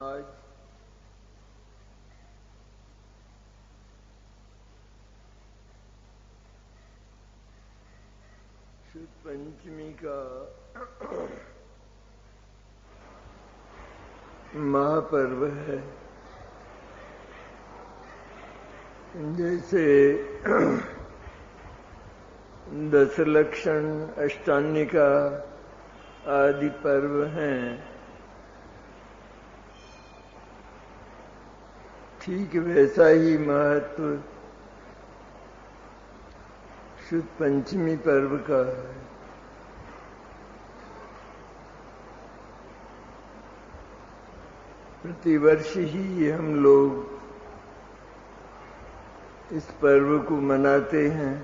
आज शुद्ध पंचमी का महापर्व है। जैसे दशलक्षण, अष्टान्निका आदि पर्व हैं, ठीक वैसा ही महत्व शुद्ध पंचमी पर्व का है। प्रतिवर्ष ही हम लोग इस पर्व को मनाते हैं।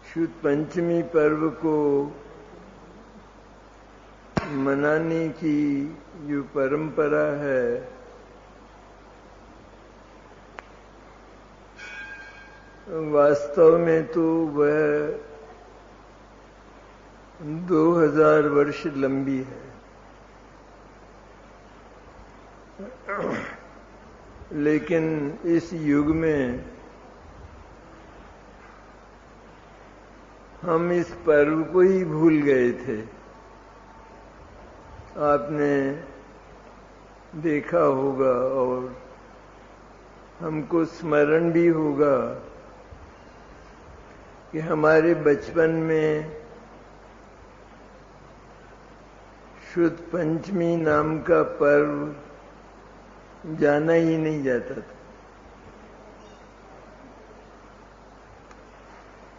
शुद्ध पंचमी पर्व को मनाने की जो परंपरा है, वास्तव में तो वह 2000 वर्ष लंबी है। लेकिन इस युग में हम इस पर्व को ही भूल गए थे। आपने देखा होगा और हमको स्मरण भी होगा कि हमारे बचपन में शुद्ध पंचमी नाम का पर्व जाना ही नहीं जाता था।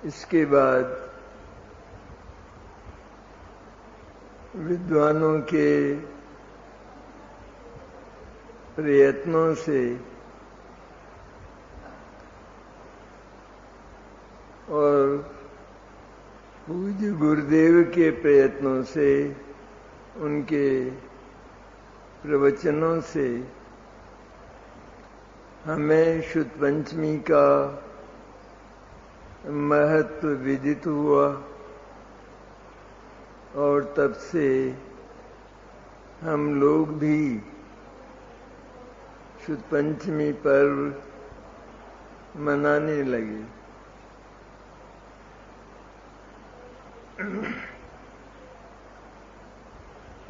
इसके बाद विद्वानों के प्रयत्नों से और पूज्य गुरुदेव के प्रयत्नों से, उनके प्रवचनों से हमें शुद्ध पंचमी का महत्व विदित हुआ और तब से हम लोग भी शुद्ध पंचमी पर्व मनाने लगे।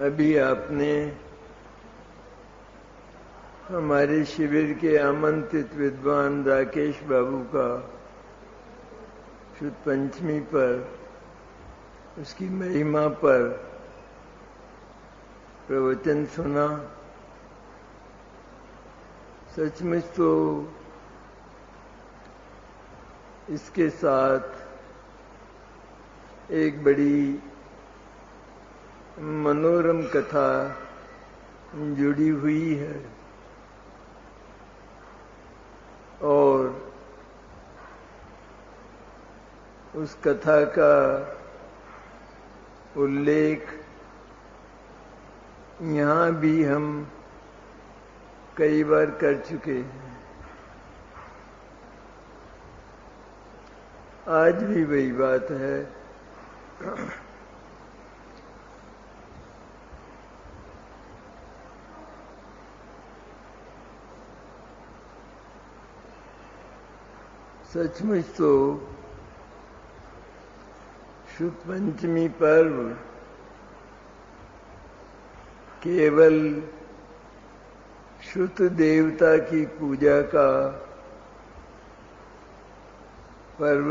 अभी आपने हमारे शिविर के आमंत्रित विद्वान राकेश बाबू का शुद्ध पंचमी पर, उसकी महिमा पर प्रवचन सुना। सचमुच तो इसके साथ एक बड़ी मनोरम कथा जुड़ी हुई है और उस कथा का उल्लेख यहाँ भी हम कई बार कर चुके हैं। आज भी वही बात है। सचमुच तो शुद्ध पंचमी पर्व केवल शुद्ध देवता की पूजा का पर्व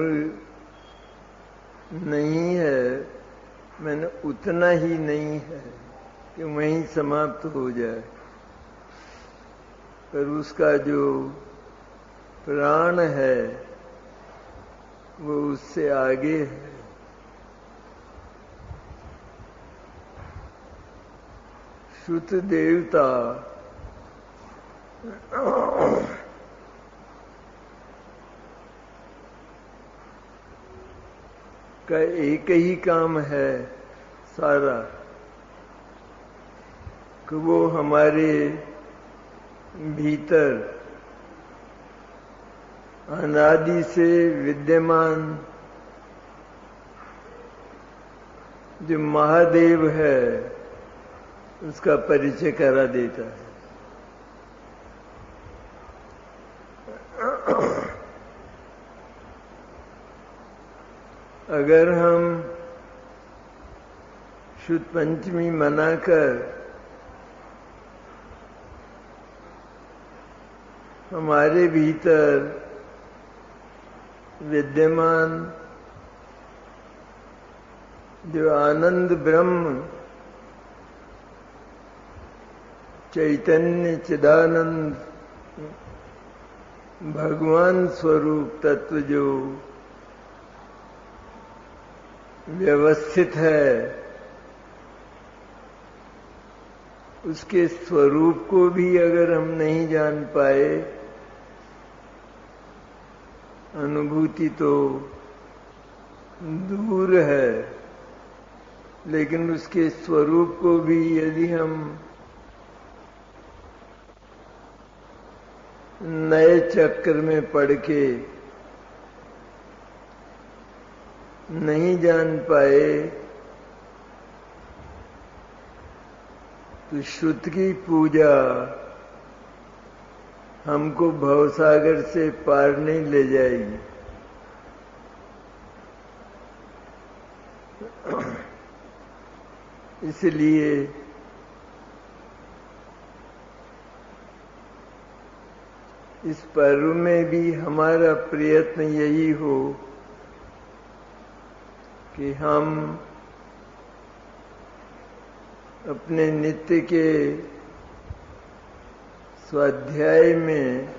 नहीं है, मैंने उतना ही नहीं है कि वहीं समाप्त हो जाए, पर उसका जो प्राण है वो उससे आगे है। शुद्ध देवता का एक ही काम है सारा, कि वो हमारे भीतर अनादि से विद्यमान जो महादेव है उसका परिचय करा देता है। अगर हम शुद्ध पंचमी मनाकर हमारे भीतर विद्यमान जो आनंद ब्रह्म चैतन्य चिदानंद भगवान स्वरूप तत्व जो व्यवस्थित है, उसके स्वरूप को भी अगर हम नहीं जान पाए, अनुभूति तो दूर है, लेकिन उसके स्वरूप को भी यदि हम नए चक्र में पढ़ के नहीं जान पाए, तो शुद्ध की पूजा हमको भवसागर से पार नहीं ले जाएगी। इसलिए इस पर्व में भी हमारा प्रयत्न यही हो कि हम अपने नित्य के स्वाध्याय में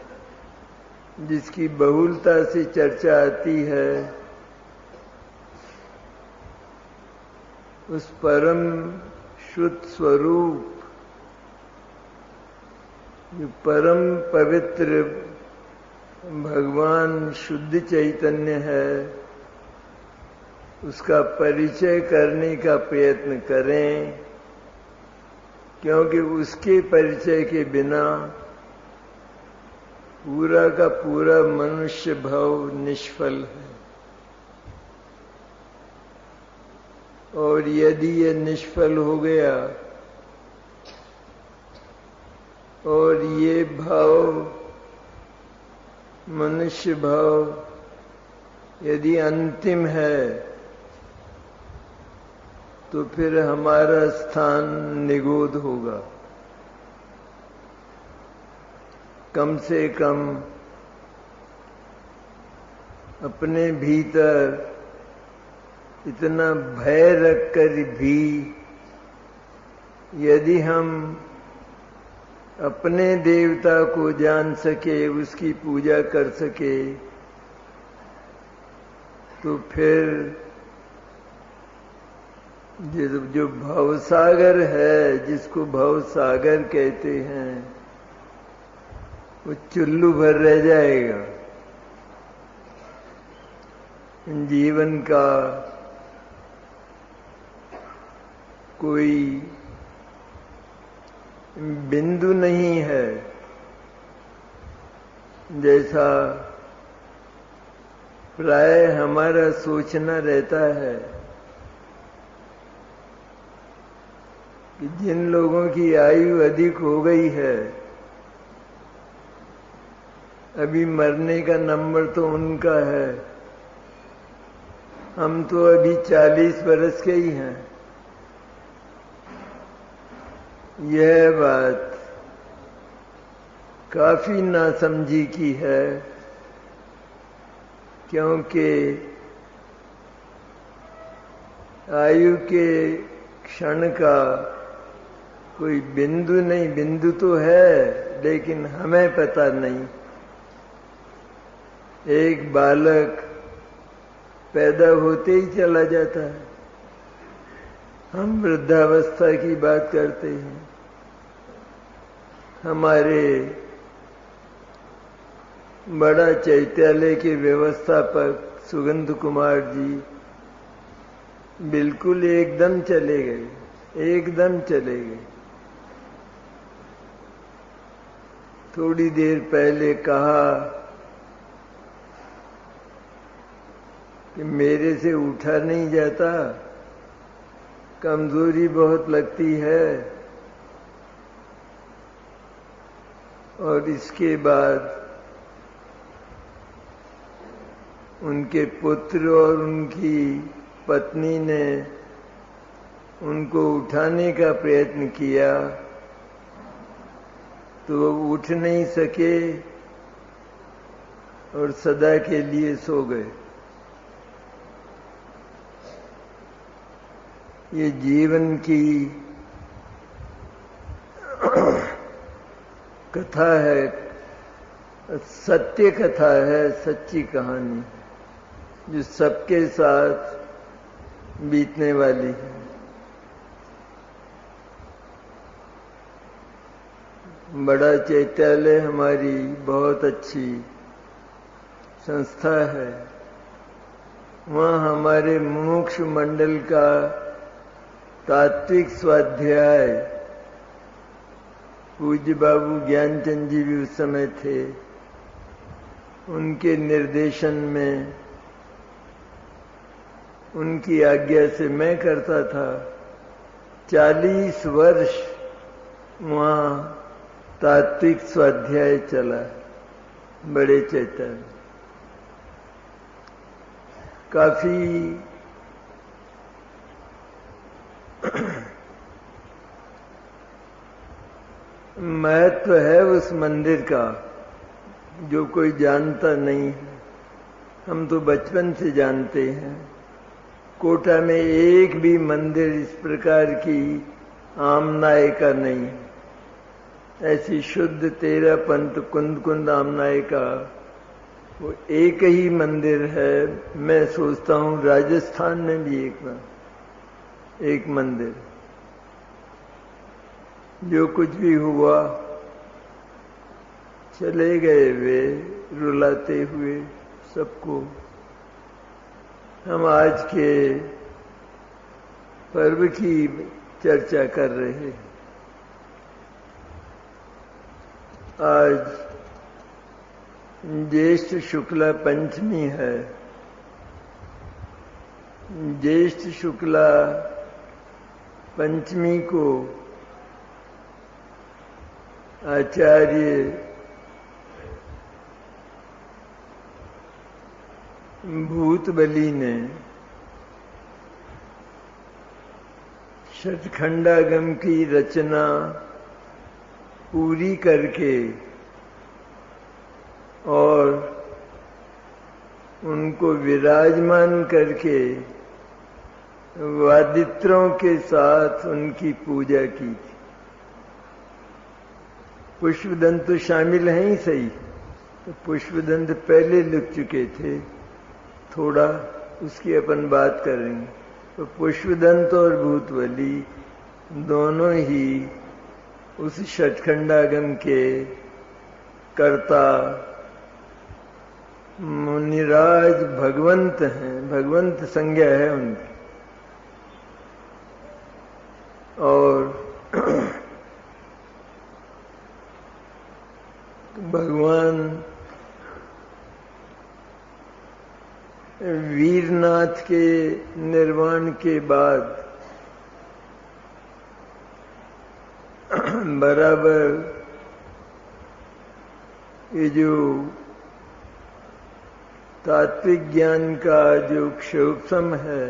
जिसकी बहुलता से चर्चा आती है, उस परम शुद्ध स्वरूप जो परम पवित्र भगवान शुद्ध चैतन्य है, उसका परिचय करने का प्रयत्न करें, क्योंकि उसके परिचय के बिना पूरा का पूरा मनुष्य भाव निष्फल है। और यदि ये निष्फल हो गया और ये भाव, मनुष्य भाव यदि अंतिम है, तो फिर हमारा स्थान निगोद होगा। कम से कम अपने भीतर इतना भय रखकर भी यदि हम अपने देवता को जान सके, उसकी पूजा कर सके, तो फिर जो भवसागर है, जिसको भवसागर कहते हैं, वो चुल्लू भर रह जाएगा। जीवन का कोई बिंदु नहीं है, जैसा प्राय हमारा सोचना रहता है कि जिन लोगों की आयु अधिक हो गई है, अभी मरने का नंबर तो उनका है, हम तो अभी 40 वर्ष के ही हैं। यह बात काफी नासमझी की है, क्योंकि आयु के क्षण का कोई बिंदु नहीं, बिंदु तो है लेकिन हमें पता नहीं। एक बालक पैदा होते ही चला जाता है, हम वृद्धावस्था की बात करते हैं। हमारे बड़ा चैत्यालय के व्यवस्थापक सुगंध कुमार जी बिल्कुल एकदम चले गए, एकदम चले गए। थोड़ी देर पहले कहा कि मेरे से उठा नहीं जाता, कमजोरी बहुत लगती है। और इसके बाद उनके पुत्र और उनकी पत्नी ने उनको उठाने का प्रयत्न किया तो वो उठ नहीं सके और सदा के लिए सो गए। ये जीवन की कथा है, सत्य कथा है, सच्ची कहानी जो सबके साथ बीतने वाली है। बड़ा चैत्यालय हमारी बहुत अच्छी संस्था है। वहाँ हमारे मुमुक्ष मंडल का तात्विक स्वाध्याय पूज्य बाबू ज्ञानचंद जी भी उस समय थे। उनके निर्देशन में, उनकी आज्ञा से मैं करता था। 40 वर्ष वहाँ तात्विक स्वाध्याय चला बड़े चैतन्य। काफी महत्व है उस मंदिर का जो कोई जानता नहीं है। हम तो बचपन से जानते हैं। कोटा में एक भी मंदिर इस प्रकार की आमनाय का नहीं है। ऐसी शुद्ध तेरा पंथ कुंद कुंद आमनाय का वो एक ही मंदिर है। मैं सोचता हूँ राजस्थान में भी एक मंदिर। जो कुछ भी हुआ चले गए वे रुलाते हुए सबको। हम आज के पर्व की चर्चा कर रहे हैं। आज ज्येष्ठ शुक्ला पंचमी है। ज्येष्ठ शुक्ला पंचमी को आचार्य भूतबली ने षटखंडागम की रचना पूरी करके और उनको विराजमान करके वादित्रों के साथ उनकी पूजा की थी। पुष्पदंत तो शामिल हैं ही सही, तो पुष्पदंत पहले लिख चुके थे। थोड़ा उसकी अपन बात करेंगे। तो पुष्पदंत और भूतबली दोनों ही उस षटखंडागम के कर्ता मुनिराज भगवंत हैं। भगवंत संज्ञा है उनकी। और भगवान वीरनाथ के निर्वाण के बाद बराबर ये जो तात्विक ज्ञान का जो क्षोभसम है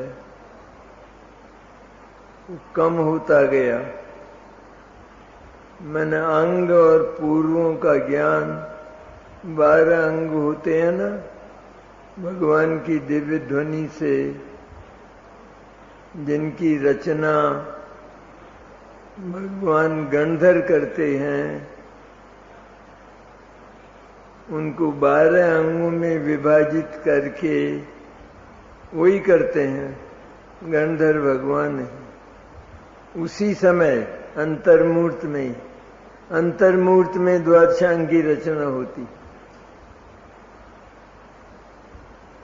वो कम होता गया। मैंने अंग और पूर्वों का ज्ञान 12 अंग होते हैं ना, भगवान की दिव्य ध्वनि से जिनकी रचना भगवान गणधर करते हैं, उनको 12 अंगों में विभाजित करके वही करते हैं। गणधर भगवान है। उसी समय अंतर्मूर्त में, अंतर्मूर्त में द्वादशांग की रचना होती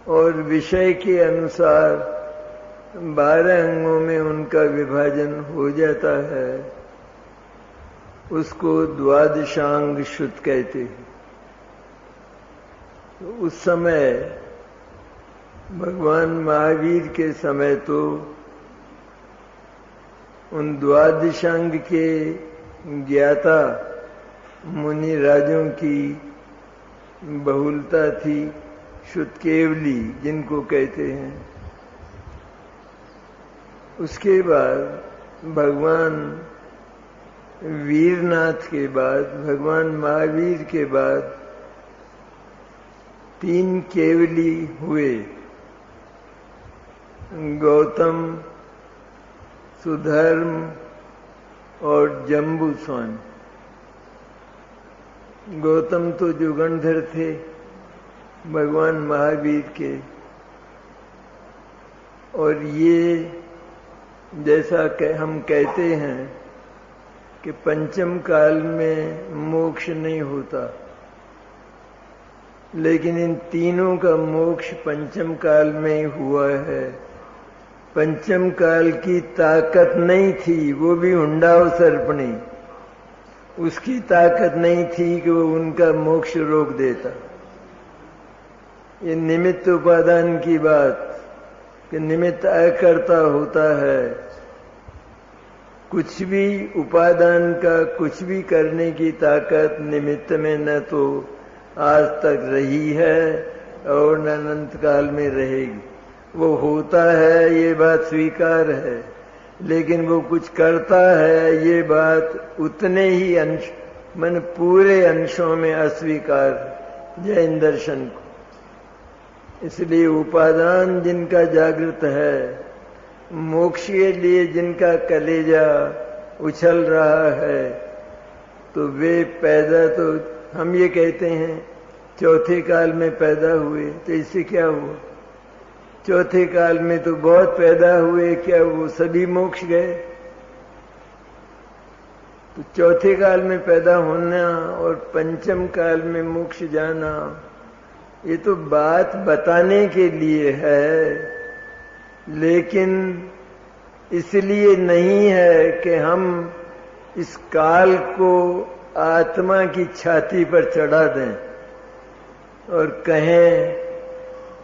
और विषय के अनुसार 12 अंगों में उनका विभाजन हो जाता है। उसको द्वादशांग शुद्ध कहते हैं। तो उस समय भगवान महावीर के समय तो उन द्वादशांग के ज्ञाता मुनि राजों की बहुलता थी, शुद्ध केवली जिनको कहते हैं। उसके बाद भगवान वीरनाथ के बाद, भगवान महावीर के बाद 3 केवली हुए, गौतम, सुधर्म और जम्बूस्वामी। गौतम तो युगंधर थे भगवान महावीर के, और ये जैसा हम कहते हैं कि पंचम काल में मोक्ष नहीं होता, लेकिन इन तीनों का मोक्ष पंचम काल में ही हुआ है। पंचम काल की ताकत नहीं थी, वो भी हुंडाव सर्पणी, उसकी ताकत नहीं थी कि वो उनका मोक्ष रोक देता। ये निमित्त उपादान की बात कि निमित्त अकर्ता होता है। कुछ भी उपादान का कुछ भी करने की ताकत निमित्त में न तो आज तक रही है और न अनंत काल में रहेगी। वो होता है ये बात स्वीकार है, लेकिन वो कुछ करता है ये बात उतने ही अंश मन पूरे अंशों में अस्वीकार जैन दर्शन को। इसलिए उपादान जिनका जागृत है, मोक्ष के लिए जिनका कलेजा उछल रहा है, तो वे पैदा तो हम ये कहते हैं चौथे काल में पैदा हुए, तो इससे क्या हुआ? चौथे काल में तो बहुत पैदा हुए, क्या वो सभी मोक्ष गए? तो चौथे काल में पैदा होना और पंचम काल में मोक्ष जाना, ये तो बात बताने के लिए है, लेकिन इसलिए नहीं है कि हम इस काल को आत्मा की छाती पर चढ़ा दें और कहें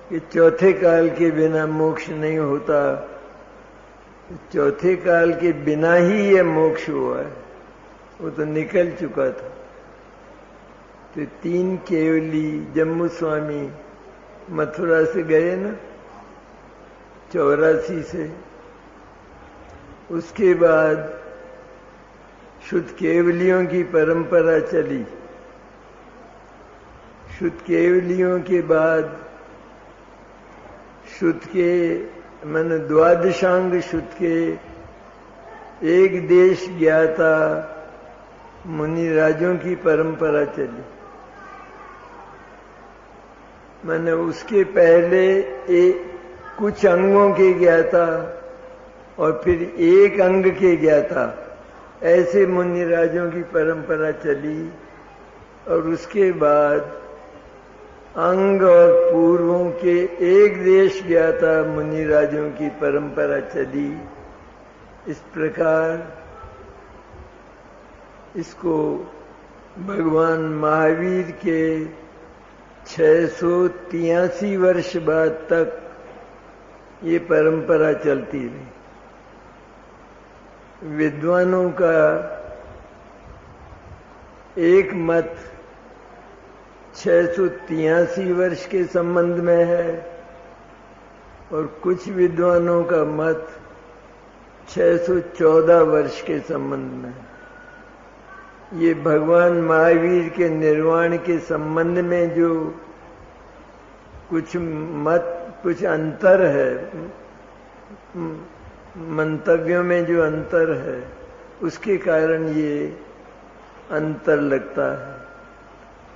कि चौथे काल के बिना मोक्ष नहीं होता। चौथे काल के बिना ही ये मोक्ष हुआ है, वो तो निकल चुका था। तो 3 केवली जम्बूस्वामी मथुरा से गए ना 84 से, उसके बाद शुद्ध केवलियों की परंपरा चली। शुद्ध केवलियों के बाद शुद्ध के मन द्वादशांग शुद्ध के एक देश ज्ञाता मुनि राजों की परंपरा चली। मैंने उसके पहले कुछ अंगों के ज्ञाता और फिर एक अंग के ज्ञाता, ऐसे मुनि राजों की परंपरा चली। और उसके बाद अंग और पूर्वों के एक देश ज्ञाता मुनि राजों की परंपरा चली। इस प्रकार इसको भगवान महावीर के 683 वर्ष बाद तक ये परंपरा चलती रही। विद्वानों का एक मत 683 वर्ष के संबंध में है और कुछ विद्वानों का मत 614 वर्ष के संबंध में है। ये भगवान महावीर के निर्वाण के संबंध में जो कुछ अंतर है, मंतव्यों में जो अंतर है, उसके कारण ये अंतर लगता है।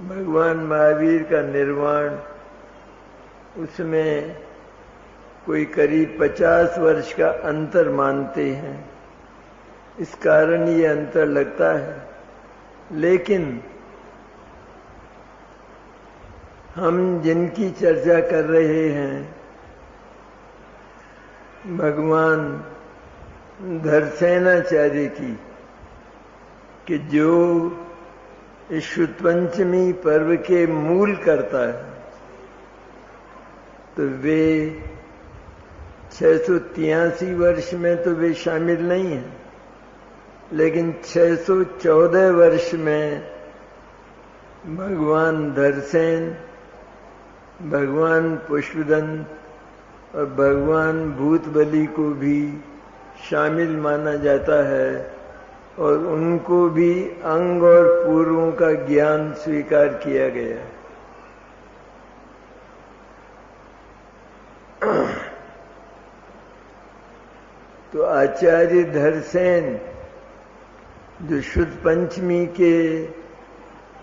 भगवान महावीर का निर्वाण, उसमें कोई करीब 50 वर्ष का अंतर मानते हैं, इस कारण ये अंतर लगता है। लेकिन हम जिनकी चर्चा कर रहे हैं, भगवान धरसेनाचार्य की, कि जो इस शुद्ध पंचमी पर्व के मूल करता है, तो वे 683 वर्ष में तो वे शामिल नहीं हैं। लेकिन 614 वर्ष में भगवान धरसेन, भगवान पुष्पदंत और भगवान भूतबली को भी शामिल माना जाता है और उनको भी अंग और पूर्वों का ज्ञान स्वीकार किया गया। तो आचार्य धरसेन जो शुद्ध पंचमी के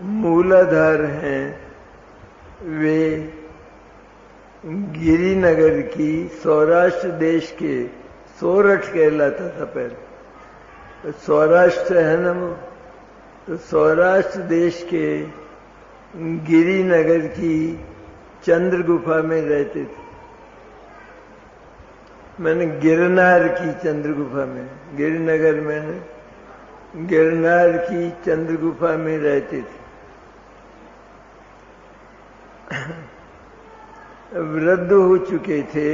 मूलाधार हैं, वे गिरिनगर की सौराष्ट्र देश के, सोरठ कहलाता था पहले, तो सौराष्ट्र है ना वो, तो सौराष्ट्र देश के गिरिनगर की चंद्र गुफा में रहते थे। मैंने गिरनार की चंद्र गुफा में, गिरिनगर में गिरनार की चंद्र गुफा में रहते थे। वृद्ध हो चुके थे,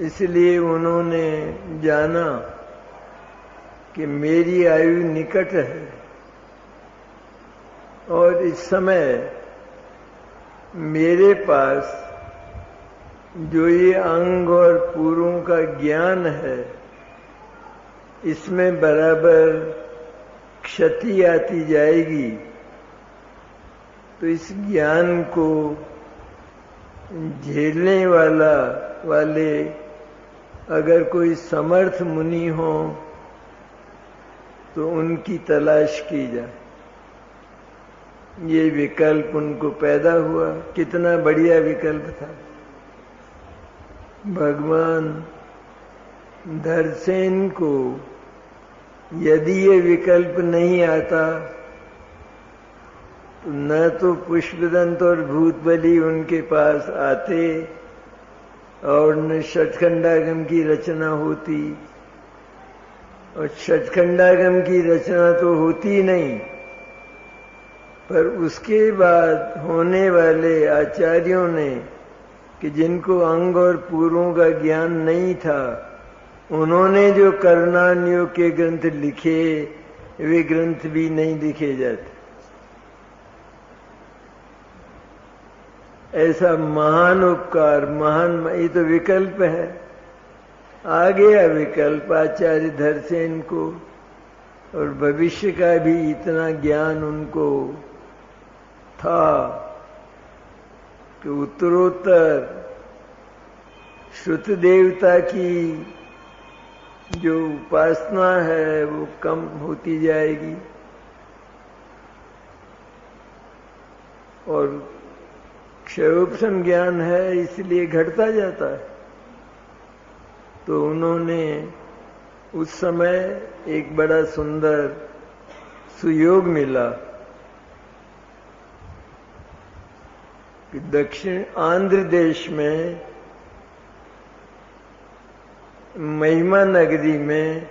इसलिए उन्होंने जाना कि मेरी आयु निकट है और इस समय मेरे पास जो ये अंग और पूर्वों का ज्ञान है, इसमें बराबर क्षति आती जाएगी। तो इस ज्ञान को झेलने वाले अगर कोई समर्थ मुनि हो तो उनकी तलाश की जाए। ये विकल्प उनको पैदा हुआ। कितना बढ़िया विकल्प था। भगवान धरसेन को यदि ये विकल्प नहीं आता तो न तो पुष्पदंत और भूतबली उनके पास आते और न षटखंडागम की रचना होती, और षटखंडागम की रचना तो होती नहीं, पर उसके बाद होने वाले आचार्यों ने कि जिनको अंग और पूर्वों का ज्ञान नहीं था, उन्होंने जो कर्णान योग के ग्रंथ लिखे, वे ग्रंथ भी नहीं लिखे जाते। ऐसा महान उपकार, महान, ये तो विकल्प है। आ गया विकल्प आचार्य धरसेन को, और भविष्य का भी इतना ज्ञान उनको था कि उत्तरोत्तर श्रुत देवता की जो उपासना है वो कम होती जाएगी और क्षयोपशम ज्ञान है, इसलिए घटता जाता है। तो उन्होंने उस समय एक बड़ा सुंदर सुयोग मिला कि दक्षिण आंध्र देश में महिमा नगरी में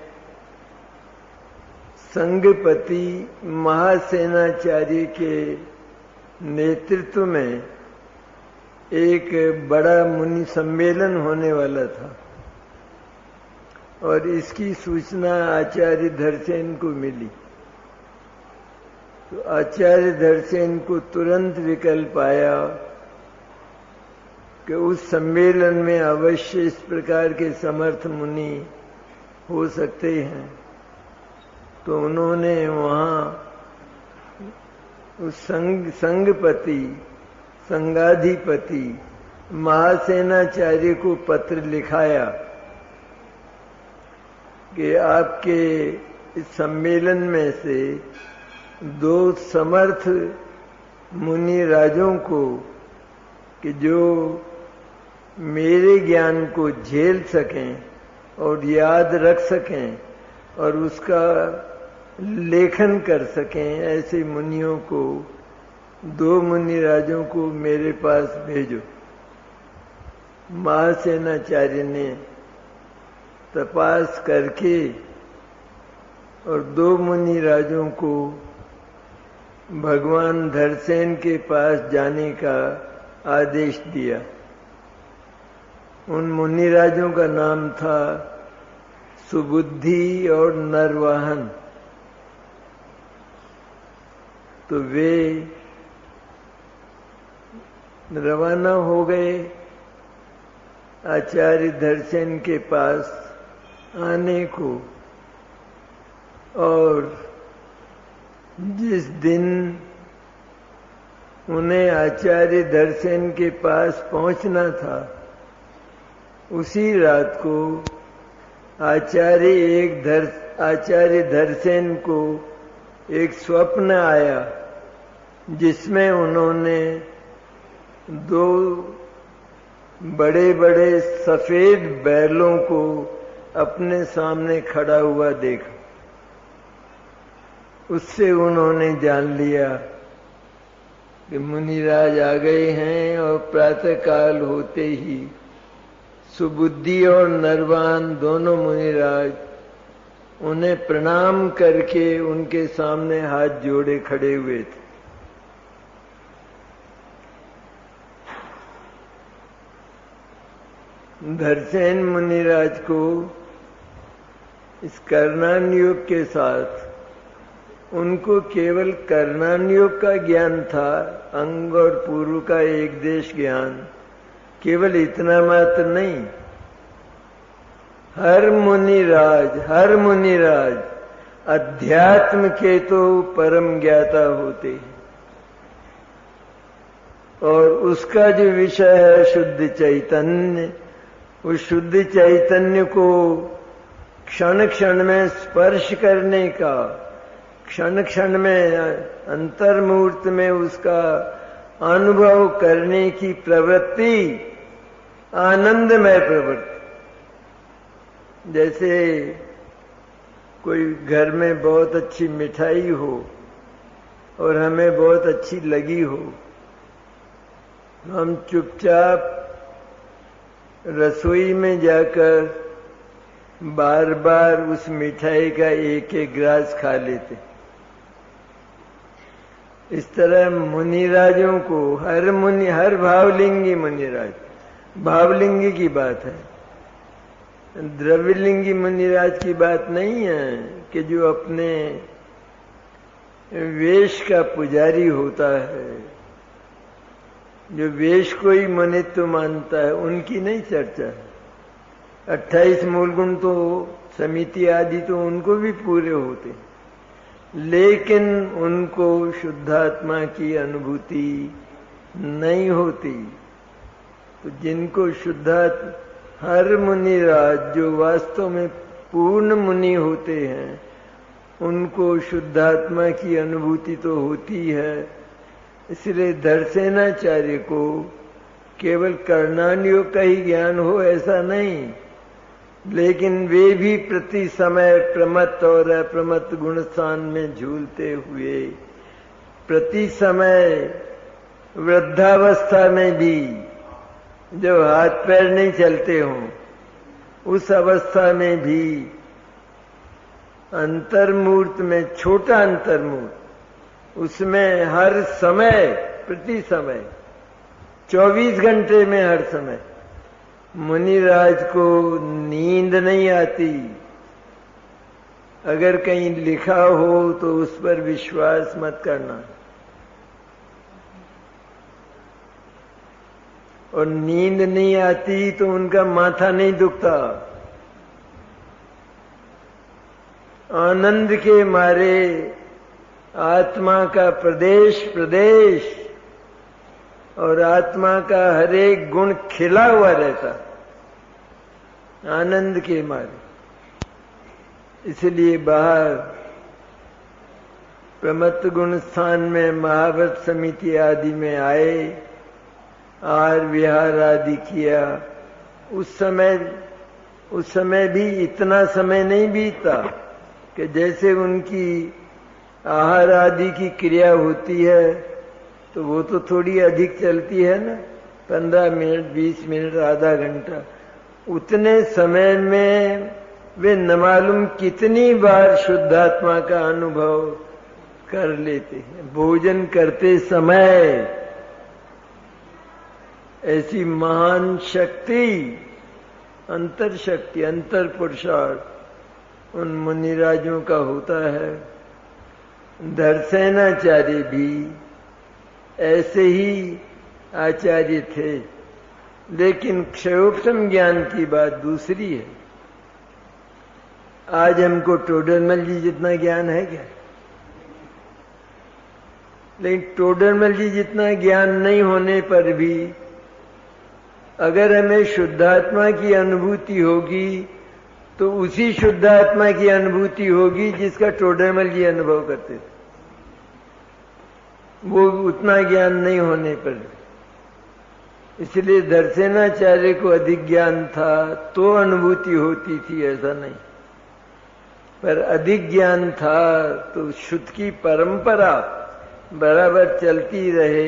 संघपति महासेनाचार्य के नेतृत्व में एक बड़ा मुनि सम्मेलन होने वाला था और इसकी सूचना आचार्य धरसेन को मिली। तो आचार्य धरसेन को तुरंत विकल्प आया कि उस सम्मेलन में अवश्य इस प्रकार के समर्थ मुनि हो सकते हैं। तो उन्होंने वहाँ उस संघपति, संघाधिपति महासेनाचार्य को पत्र लिखाया कि आपके इस सम्मेलन में से 2 समर्थ मुनि राजों को कि जो मेरे ज्ञान को झेल सकें और याद रख सकें और उसका लेखन कर सकें, ऐसे मुनियों को 2 मुनि राजों को मेरे पास भेजो। महासेनाचार्य ने तपास करके और 2 मुनि राजों को भगवान धरसेन के पास जाने का आदेश दिया। उन मुनि राजों का नाम था सुबुद्धि और नरवाहन, तो वे रवाना हो गए आचार्य धरसेन के पास आने को। और जिस दिन उन्हें आचार्य धरसेन के पास पहुंचना था, उसी रात को आचार्य धरसेन को एक स्वप्न आया, जिसमें उन्होंने दो बड़े बड़े सफेद बैलों को अपने सामने खड़ा हुआ देखा। उससे उन्होंने जान लिया कि मुनिराज आ गए हैं, और प्रातः काल होते ही सुबुद्धि और नरवान दोनों मुनिराज उन्हें प्रणाम करके उनके सामने हाथ जोड़े खड़े हुए थे। धरसेन मुनिराज को इस कर्णान योग के साथ उनको केवल कर्णान योग का ज्ञान था, अंग और पूर्व का एक देश ज्ञान, केवल इतना मात्र नहीं। हर मुनिराज अध्यात्म के तो परम ज्ञाता होते हैं, और उसका जो विषय है शुद्ध चैतन्य, उस शुद्ध चैतन्य को क्षण क्षण में स्पर्श करने का, क्षण क्षण में अंतर्मुहूर्त में उसका अनुभव करने की प्रवृत्ति आनंदमय प्रवृत्ति। जैसे कोई घर में बहुत अच्छी मिठाई हो और हमें बहुत अच्छी लगी हो, हम चुपचाप रसोई में जाकर बार बार उस मिठाई का एक एक ग्रास खा लेते। इस तरह मुनिराजों को हर भावलिंगी मुनिराज, भावलिंगी की बात है, द्रव्यलिंगी मुनिराज की बात नहीं है कि जो अपने वेश का पुजारी होता है, जो वेश को ही मनित्व मानता है, उनकी नहीं चर्चा है। 28 मूलगुण तो समिति आदि तो उनको भी पूरे होते, लेकिन उनको शुद्धात्मा की अनुभूति नहीं होती। तो जिनको शुद्धात्मा, हर मुनिराज जो वास्तव में पूर्ण मुनि होते हैं, उनको शुद्धात्मा की अनुभूति तो होती है। इसलिए धरसेनाचार्य को केवल कर्णान योग का ही ज्ञान हो ऐसा नहीं, लेकिन वे भी प्रति समय प्रमत्त और अप्रमत्त गुणस्थान में झूलते हुए, प्रति समय वृद्धावस्था में भी जब हाथ पैर नहीं चलते हों, उस अवस्था में भी अंतर्मूर्त में, छोटा अंतर्मूर्त, उसमें हर समय, प्रति समय 24 घंटे में हर समय मुनिराज को नींद नहीं आती। अगर कहीं लिखा हो तो उस पर विश्वास मत करना। और नींद नहीं आती तो उनका माथा नहीं दुखता। आनंद के मारे आत्मा का प्रदेश और आत्मा का हर एक गुण खिला हुआ रहता, आनंद के मारे। इसलिए बाहर प्रमत्त गुण स्थान में महाव्रत समिति आदि में आए, आहार विहार आदि किया। उस समय भी इतना समय नहीं बीता कि जैसे उनकी आहार आदि की क्रिया होती है तो वो तो थोड़ी अधिक चलती है ना, 15 मिनट, 20 मिनट, आधा घंटा। उतने समय में वे न मालूम कितनी बार शुद्धात्मा का अनुभव कर लेते हैं। भोजन करते समय ऐसी महान शक्ति, अंतर शक्ति, अंतर पुरुषार्थ उन मुनिराजों का होता है। दर्शनाचार्य भी ऐसे ही आचार्य थे, लेकिन क्षयोपम ज्ञान की बात दूसरी है। आज हमको टोडरमल जी जितना ज्ञान है क्या? लेकिन टोडरमल जी जितना ज्ञान नहीं होने पर भी अगर हमें शुद्धात्मा की अनुभूति होगी तो उसी शुद्धात्मा की अनुभूति होगी जिसका टोडरमल जी अनुभव करते थे। वो उतना ज्ञान नहीं होने पर, इसलिए दर्शनाचार्य को अधिक ज्ञान था तो अनुभूति होती थी, ऐसा नहीं। पर अधिक ज्ञान था तो शुद्ध की परंपरा बराबर चलती रहे,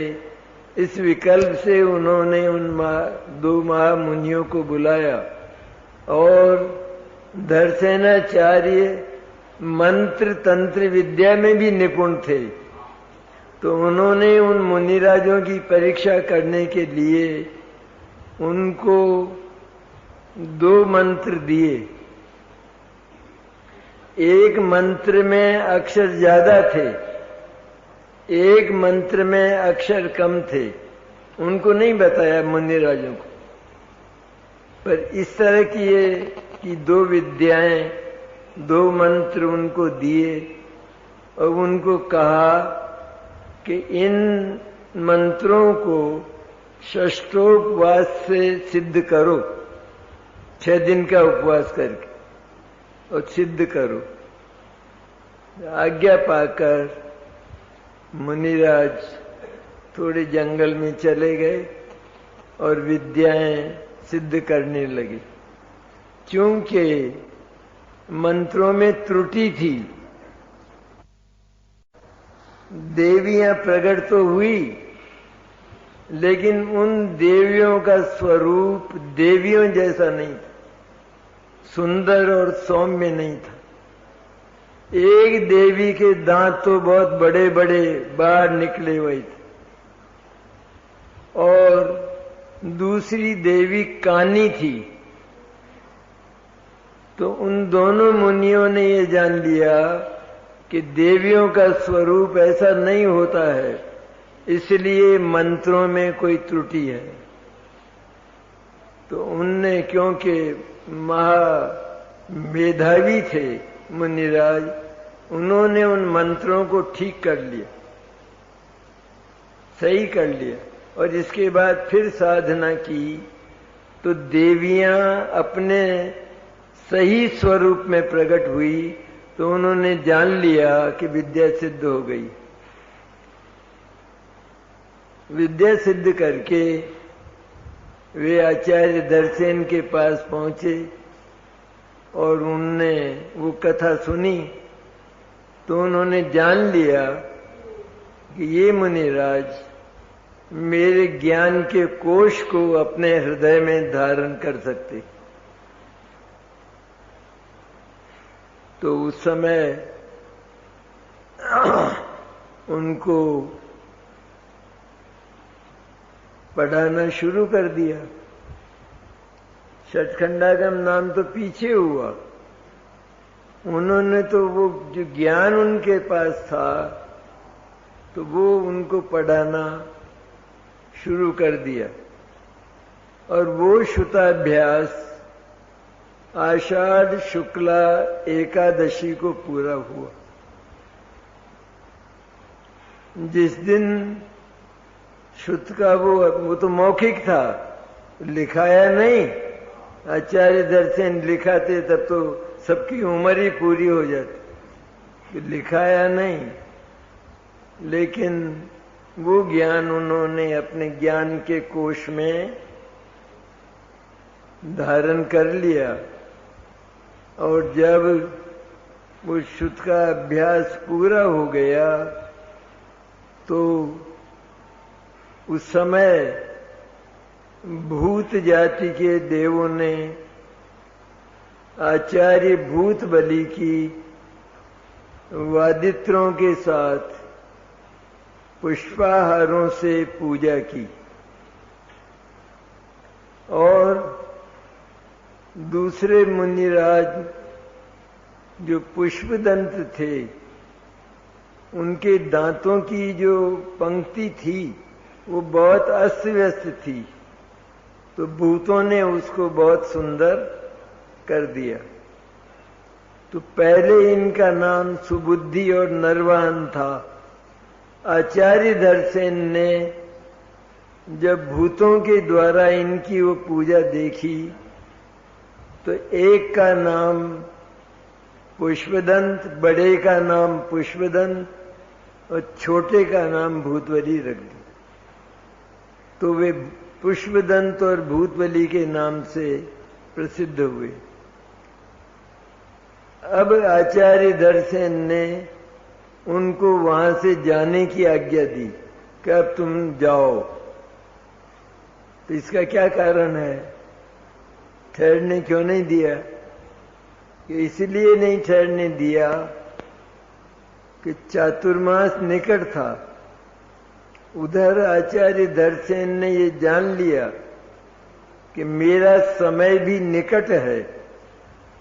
इस विकल्प से उन्होंने उन दो महामुनियों को बुलाया। और दर्शनाचार्य मंत्र तंत्र विद्या में भी निपुण थे, तो उन्होंने उन मुनिराजों की परीक्षा करने के लिए उनको 2 मंत्र दिए। एक मंत्र में अक्षर ज्यादा थे, एक मंत्र में अक्षर कम थे। उनको नहीं बताया मुनिराजों को, पर इस तरह की 2 विद्याएं, 2 मंत्र उनको दिए और उनको कहा कि इन मंत्रों को षष्ठोपवास से सिद्ध करो, 6 दिन का उपवास करके और सिद्ध करो। आज्ञा पाकर मुनिराज थोड़े जंगल में चले गए और विद्याएं सिद्ध करने लगे। क्योंकि मंत्रों में त्रुटि थी, देवियां प्रकट तो हुई, लेकिन उन देवियों का स्वरूप देवियों जैसा नहीं था, सुंदर और सौम्य नहीं था। एक देवी के दांत तो बहुत बड़े बड़े बाहर निकले हुए थे और दूसरी देवी कानी थी। तो उन दोनों मुनियों ने ये जान लिया कि देवियों का स्वरूप ऐसा नहीं होता है, इसलिए मंत्रों में कोई त्रुटि है। तो उनने, क्योंकि मेधावी थे मुनिराज, उन्होंने उन मंत्रों को ठीक कर लिया, सही कर लिया। और इसके बाद फिर साधना की तो देवियां अपने सही स्वरूप में प्रकट हुई, तो उन्होंने जान लिया कि विद्या सिद्ध हो गई। विद्या सिद्ध करके वे आचार्य दर्शन के पास पहुंचे और उनने वो कथा सुनी, तो उन्होंने जान लिया कि ये मुनिराज मेरे ज्ञान के कोश को अपने हृदय में धारण कर सकते। तो उस समय उनको पढ़ाना शुरू कर दिया। षटखंडागम नाम तो पीछे हुआ, उन्होंने तो वो जो ज्ञान उनके पास था तो वो उनको पढ़ाना शुरू कर दिया। और वो शुताभ्यास आषाढ़ शुक्ला एकादशी को पूरा हुआ। जिस दिन शुद्ध का वो तो मौखिक था, लिखाया नहीं। आचार्य दर्शन लिखाते तब तो सबकी उम्र ही पूरी हो जाती, लिखाया नहीं। लेकिन वो ज्ञान उन्होंने अपने ज्ञान के कोश में धारण कर लिया। और जब वो शुद्ध का अभ्यास पूरा हो गया तो उस समय भूत जाति के देवों ने आचार्य भूत बलि की वादित्रों के साथ पुष्पाहारों से पूजा की और दूसरे मुनिराज जो पुष्पदंत थे उनके दांतों की जो पंक्ति थी वो बहुत अस्त व्यस्त थी, तो भूतों ने उसको बहुत सुंदर कर दिया। तो पहले इनका नाम सुबुद्धि और नरवाहन था। आचार्य धरसेन ने जब भूतों के द्वारा इनकी वो पूजा देखी तो एक का नाम पुष्पदंत, बड़े का नाम पुष्पदंत और छोटे का नाम भूतबली रख दिया। तो वे पुष्पदंत और भूतबली के नाम से प्रसिद्ध हुए। अब आचार्य धरसेन ने उनको वहां से जाने की आज्ञा दी कि अब तुम जाओ। तो इसका क्या कारण है? ठहरने क्यों नहीं दिया? कि इसलिए नहीं ठहरने दिया कि चातुर्मास निकट था। उधर आचार्य धरसेन ने ये जान लिया कि मेरा समय भी निकट है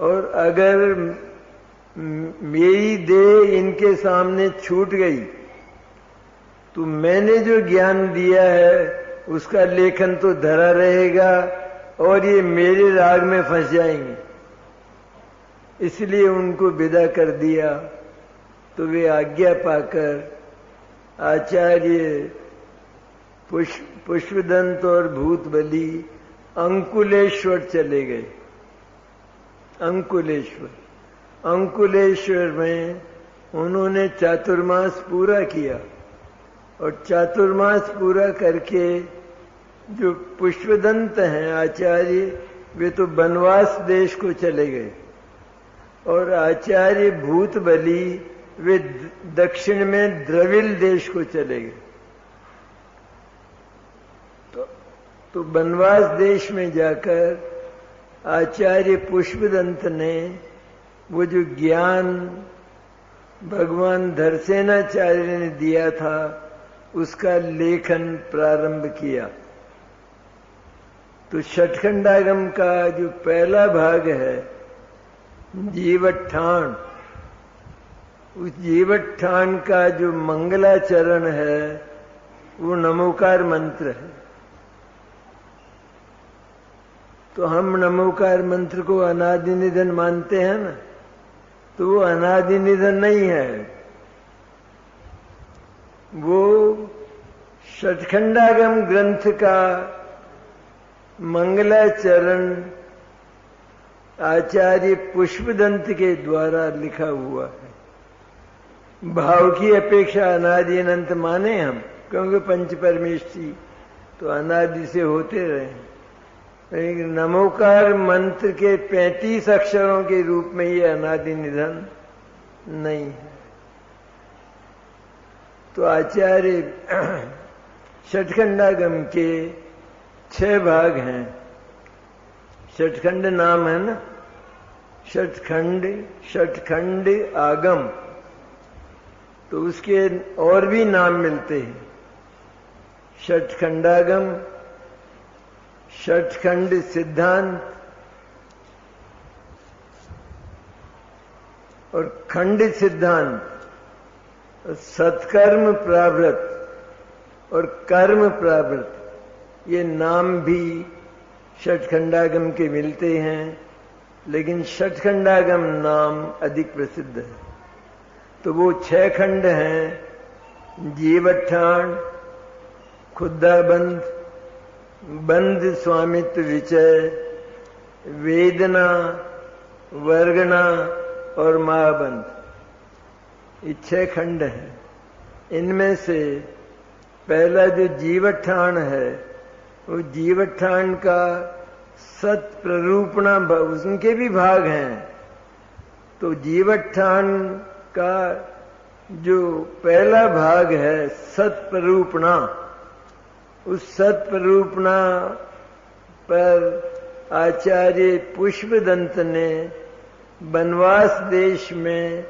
और अगर मेरी देह इनके सामने छूट गई तो मैंने जो ज्ञान दिया है उसका लेखन तो धरा रहेगा और ये मेरे राग में फंस जाएंगे। इसलिए उनको विदा कर दिया। तो वे आज्ञा पाकर आचार्य पुष्पदंत और भूतबली अंकुलेश्वर चले गए। अंकुलेश्वर में उन्होंने चातुर्मास पूरा किया और चातुर्मास पूरा करके जो पुष्पदंत हैं आचार्य, वे तो बनवास देश को चले गए और आचार्य भूतबली वे दक्षिण में द्रविड़ देश को चले गए। तो बनवास देश में जाकर आचार्य पुष्पदंत ने वो जो ज्ञान भगवान धरसेनाचार्य ने दिया था उसका लेखन प्रारंभ किया। तो षटखंडागम का जो पहला भाग है जीवठान, उस जीवठान का जो मंगलाचरण है वो नमोकार मंत्र है। तो हम नमोकार मंत्र को अनादि निधन मानते हैं ना, तो वो अनादि निधन नहीं है, वो षटखंडागम ग्रंथ का मंगलाचरण आचार्य पुष्पदंत के द्वारा लिखा हुआ है। भाव की अपेक्षा अनादि अनंत माने हम, क्योंकि पंच परमेष्ठी तो अनादि से होते रहे। लेकिन नमोकार मंत्र के 35 अक्षरों के रूप में ये अनादि निधन नहीं है। तो आचार्य षटखंडागम के 6 भाग हैं। षटखंड नाम है ना, षटखंड आगम, तो उसके और भी नाम मिलते हैं। षटखंडागम, षटखंड सिद्धांत और खंड सिद्धांत, सत्कर्म प्रावृत और कर्म प्रावृत, ये नाम भी षटखंडागम के मिलते हैं। लेकिन षटखंडागम नाम अधिक प्रसिद्ध है। तो वो 6 खंड हैं, जीवठान, खुद्दाबंध, बंध स्वामित्व विचय, वेदना, वर्गना और महाबंध, ये 6 खंड हैं। इनमें से पहला जो जीवठान है वो जीवठान का सत प्ररूपणा, उनके भी भाग हैं। तो जीवठान का जो पहला भाग है सत प्ररूपणा, उस सत प्ररूपणा पर आचार्य पुष्पदंत ने बनवास देश में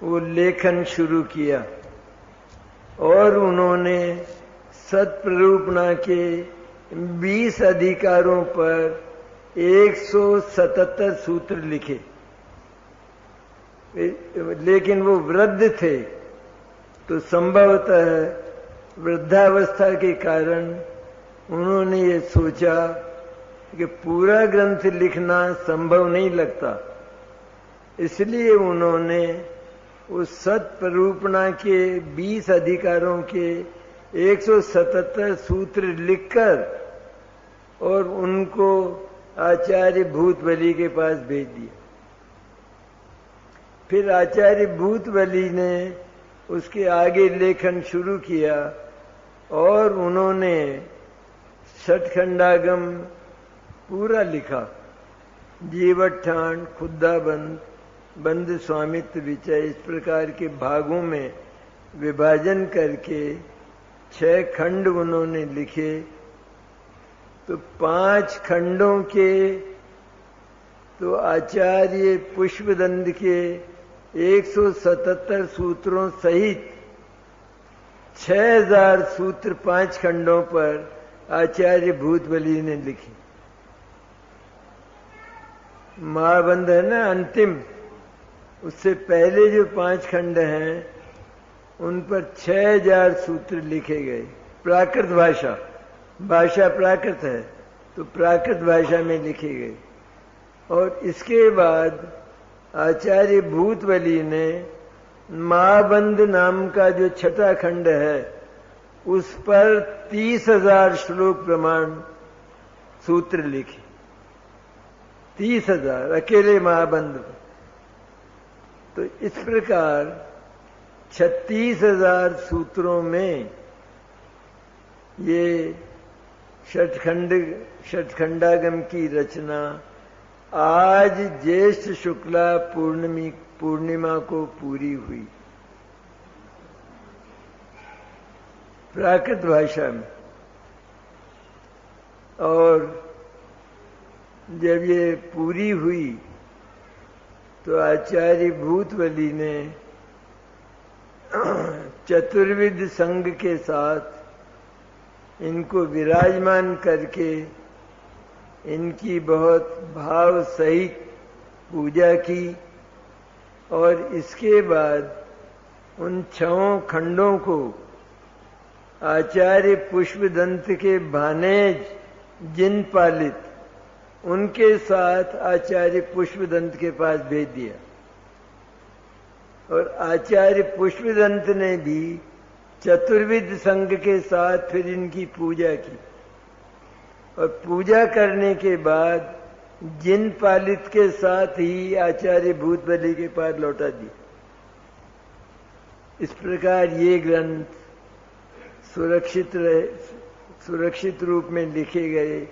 वो लेखन शुरू किया और उन्होंने सत प्ररूपणा के 20 अधिकारों पर 177 सूत्र लिखे। लेकिन वो वृद्ध थे, तो संभवतः वृद्धावस्था के कारण उन्होंने ये सोचा कि पूरा ग्रंथ लिखना संभव नहीं लगता, इसलिए उन्होंने उस सत्परूपणा के 20 अधिकारों के 177 सूत्र लिखकर और उनको आचार्य भूतबली के पास भेज दिया। फिर आचार्य भूतबली ने उसके आगे लेखन शुरू किया और उन्होंने षटखंडागम पूरा लिखा। जीवठान, खुद्दाबंद, बंद स्वामित्व विचय, इस प्रकार के भागों में विभाजन करके 6 खंड उन्होंने लिखे। तो 5 खंडों के तो आचार्य पुष्पदंत के 177 सूत्रों सहित 6000 सूत्र 5 खंडों पर आचार्य भूतबली ने लिखे। महाबंध है ना अंतिम, उससे पहले जो 5 खंड हैं उन पर 6000 सूत्र लिखे गए। प्राकृत भाषा, भाषा प्राकृत है तो प्राकृत भाषा में लिखे गए। और इसके बाद आचार्य भूतबली ने महाबंध नाम का जो 6ठा खंड है उस पर 30,000 श्लोक प्रमाण सूत्र लिखे। 30,000 अकेले महाबंध। तो इस प्रकार 36,000 सूत्रों में ये षटखंडागम की रचना आज ज्येष्ठ शुक्ला पूर्णिमा को पूरी हुई प्राकृत भाषा में। और जब ये पूरी हुई तो आचार्य भूतबली ने चतुर्विध संघ के साथ इनको विराजमान करके इनकी बहुत भाव सहित पूजा की। और इसके बाद उन 6 खंडों को आचार्य पुष्पदंत के भानेज जिन पालित उनके साथ आचार्य पुष्पदंत के पास भेज दिया। और आचार्य पुष्पदंत ने भी चतुर्विध संघ के साथ फिर इनकी पूजा की। और पूजा करने के बाद जिन पालित के साथ ही आचार्य भूतबली के पास लौटा दिया। इस प्रकार ये ग्रंथ सुरक्षित रूप में लिखे गए।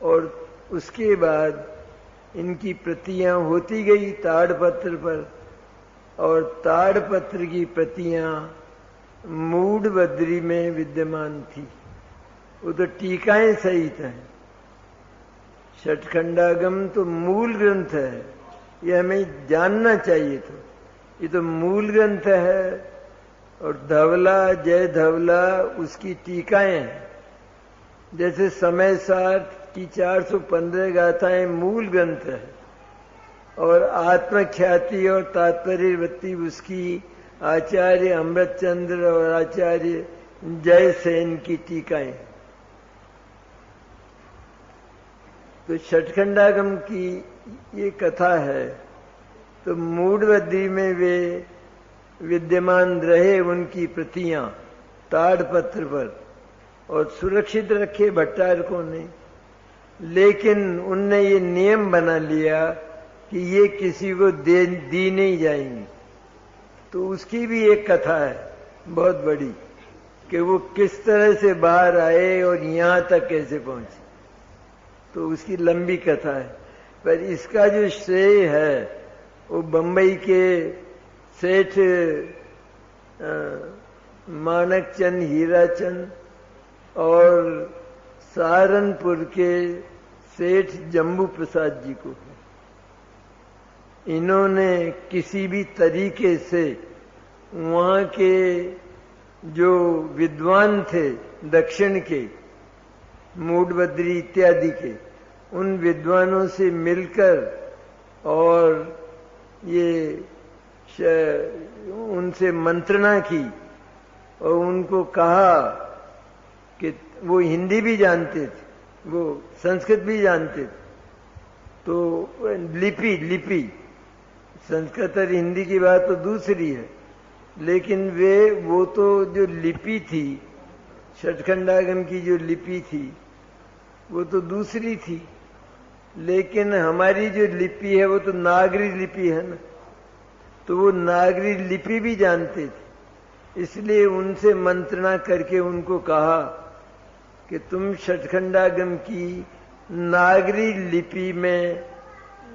और उसके बाद इनकी प्रतियां होती गई ताड़पत्र पर। और ताड़पत्र की प्रतियां मूढ़बद्री में विद्यमान थी। वो तो टीकाएं सहित हैं। षटखंडागम तो मूल ग्रंथ है, ये हमें जानना चाहिए। तो ये तो मूल ग्रंथ है। और धवला, जय धवला उसकी टीकाएं हैं। जैसे समय सार की 415 गाथाएं मूल ग्रंथ है और आत्मख्याति और तात्पर्यवृत्ति उसकी आचार्य अमृतचंद्र और आचार्य जयसेन की टीकाएं। तो षटखंडागम की ये कथा है। तो मूढ़बद्री में वे विद्यमान रहे उनकी प्रतियां ताड़पत्र पर और सुरक्षित रखे भट्टारकों ने। लेकिन उनने ये नियम बना लिया कि ये किसी को दी नहीं जाएंगी। तो उसकी भी एक कथा है बहुत बड़ी कि वो किस तरह से बाहर आए और यहां तक कैसे पहुंचे। तो उसकी लंबी कथा है। पर इसका जो श्रेय है वो बंबई के सेठ मानकचंद हीराचंद और सहारनपुर के सेठ जम्बू प्रसाद जी को। इन्होंने किसी भी तरीके से वहां के जो विद्वान थे दक्षिण के, मूढ़बद्री इत्यादि के, उन विद्वानों से मिलकर और ये उनसे मंत्रणा की और उनको कहा कि वो हिंदी भी जानते थे, वो संस्कृत भी जानते थे, तो लिपि संस्कृत और हिंदी की बात तो दूसरी है, लेकिन वो तो जो लिपि थी, षटखंडागम की जो लिपि थी वो तो दूसरी थी, लेकिन हमारी जो लिपि है वो तो नागरी लिपि है ना, तो वो नागरी लिपि भी जानते थे। इसलिए उनसे मंत्रणा करके उनको कहा कि तुम षटखंडागम की नागरी लिपि में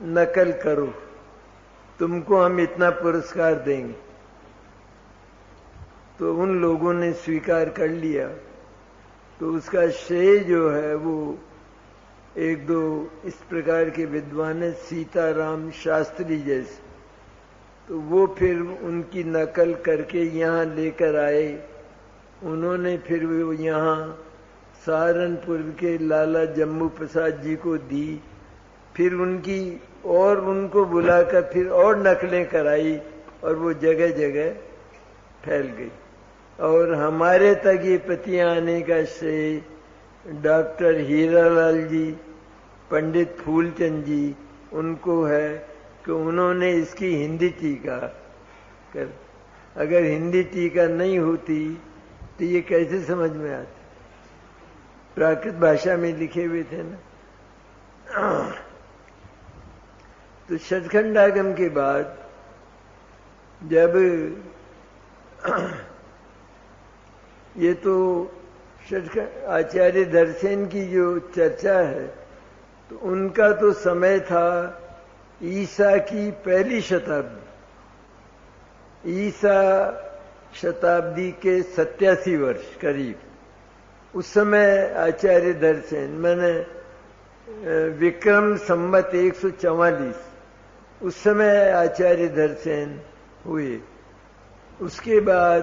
नकल करो, तुमको हम इतना पुरस्कार देंगे। तो उन लोगों ने स्वीकार कर लिया। तो उसका श्रेय जो है वो एक दो इस प्रकार के विद्वान है, सीताराम शास्त्री जैसे, तो वो फिर उनकी नकल करके यहाँ लेकर आए। उन्होंने फिर वो यहाँ सहारनपुर के लाला जम्मू प्रसाद जी को दी, फिर उनकी और उनको बुलाकर फिर और नकलें कराई और वो जगह जगह फैल गई। और हमारे तक ये प्रतियां आने का श्रेय डॉक्टर हीरालाल जी, पंडित फूलचंद जी, उनको है कि उन्होंने इसकी हिंदी टीका कर। अगर हिंदी टीका नहीं होती तो ये कैसे समझ में आती? प्राकृत भाषा में लिखे हुए थे ना। तो षटखंडागम के बाद जब ये तो आचार्य दर्शन की जो चर्चा है, तो उनका तो समय था ईसा की पहली शताब्दी, ईसा शताब्दी के 87 वर्ष करीब। उस समय आचार्य दर्शन मैंने विक्रम संवत 144, उस समय आचार्य दर्शन हुए। उसके बाद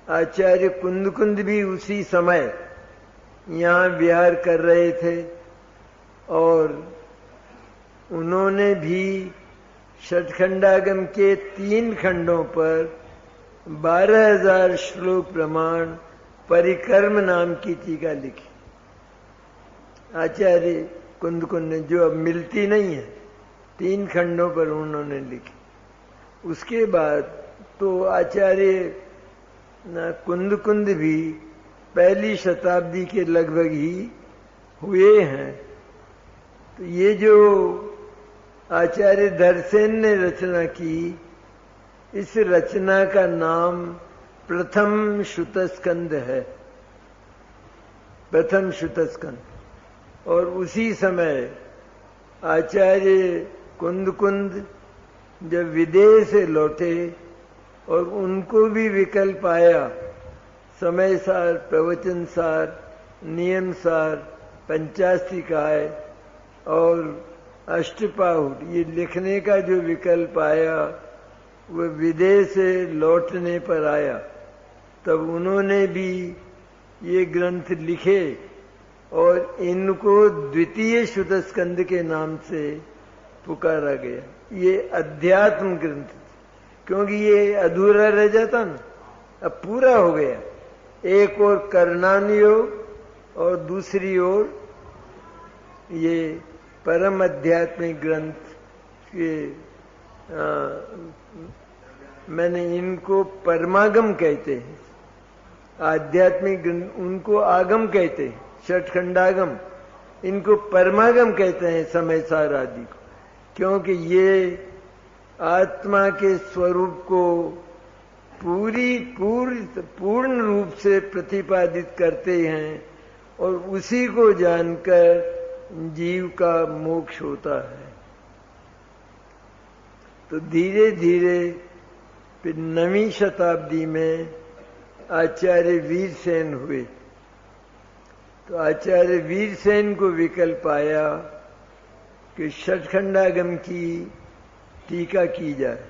आचार्य कुंद भी उसी समय यहाँ विहार कर रहे थे और उन्होंने भी षटखंडागम के 3 खंडों पर 12,000 श्लोक प्रमाण परिक्रम नाम की टीका लिखी। आचार्य कुंद ने, जो अब मिलती नहीं है, 3 खंडों पर उन्होंने लिखी। उसके बाद तो आचार्य कुंद भी पहली शताब्दी के लगभग ही हुए हैं। तो ये जो आचार्य दर्शन ने रचना की, इस रचना का नाम प्रथम श्रुतस्कंद है, प्रथम श्रुतस्कंद। और उसी समय आचार्य कुंद जब विदेश से लौटे और उनको भी विकल्प आया समय सार, प्रवचन सार, नियम सार, पंचास्तिकाय और अष्टपाहुट, ये लिखने का जो विकल्प आया वो विदेश से लौटने पर आया। तब उन्होंने भी ये ग्रंथ लिखे और इनको द्वितीय श्रुतस्कंद के नाम से पुकारा गया। ये अध्यात्म ग्रंथ, क्योंकि ये अधूरा रह जाता ना, अब पूरा हो गया। एक और कर्णान योग और दूसरी ओर ये परम आध्यात्मिक ग्रंथ के मैंने इनको परमागम कहते हैं, आध्यात्मिक ग्रंथ उनको आगम कहते हैं, षटखंडागम इनको परमागम कहते हैं समय सार आदि को, क्योंकि ये आत्मा के स्वरूप को पूर्ण रूप से प्रतिपादित करते हैं और उसी को जानकर जीव का मोक्ष होता है। तो धीरे धीरे फिर 9वीं शताब्दी में आचार्य वीरसेन हुए। तो आचार्य वीरसेन को विकल्प आया कि षटखंडागम की टीका की जाए,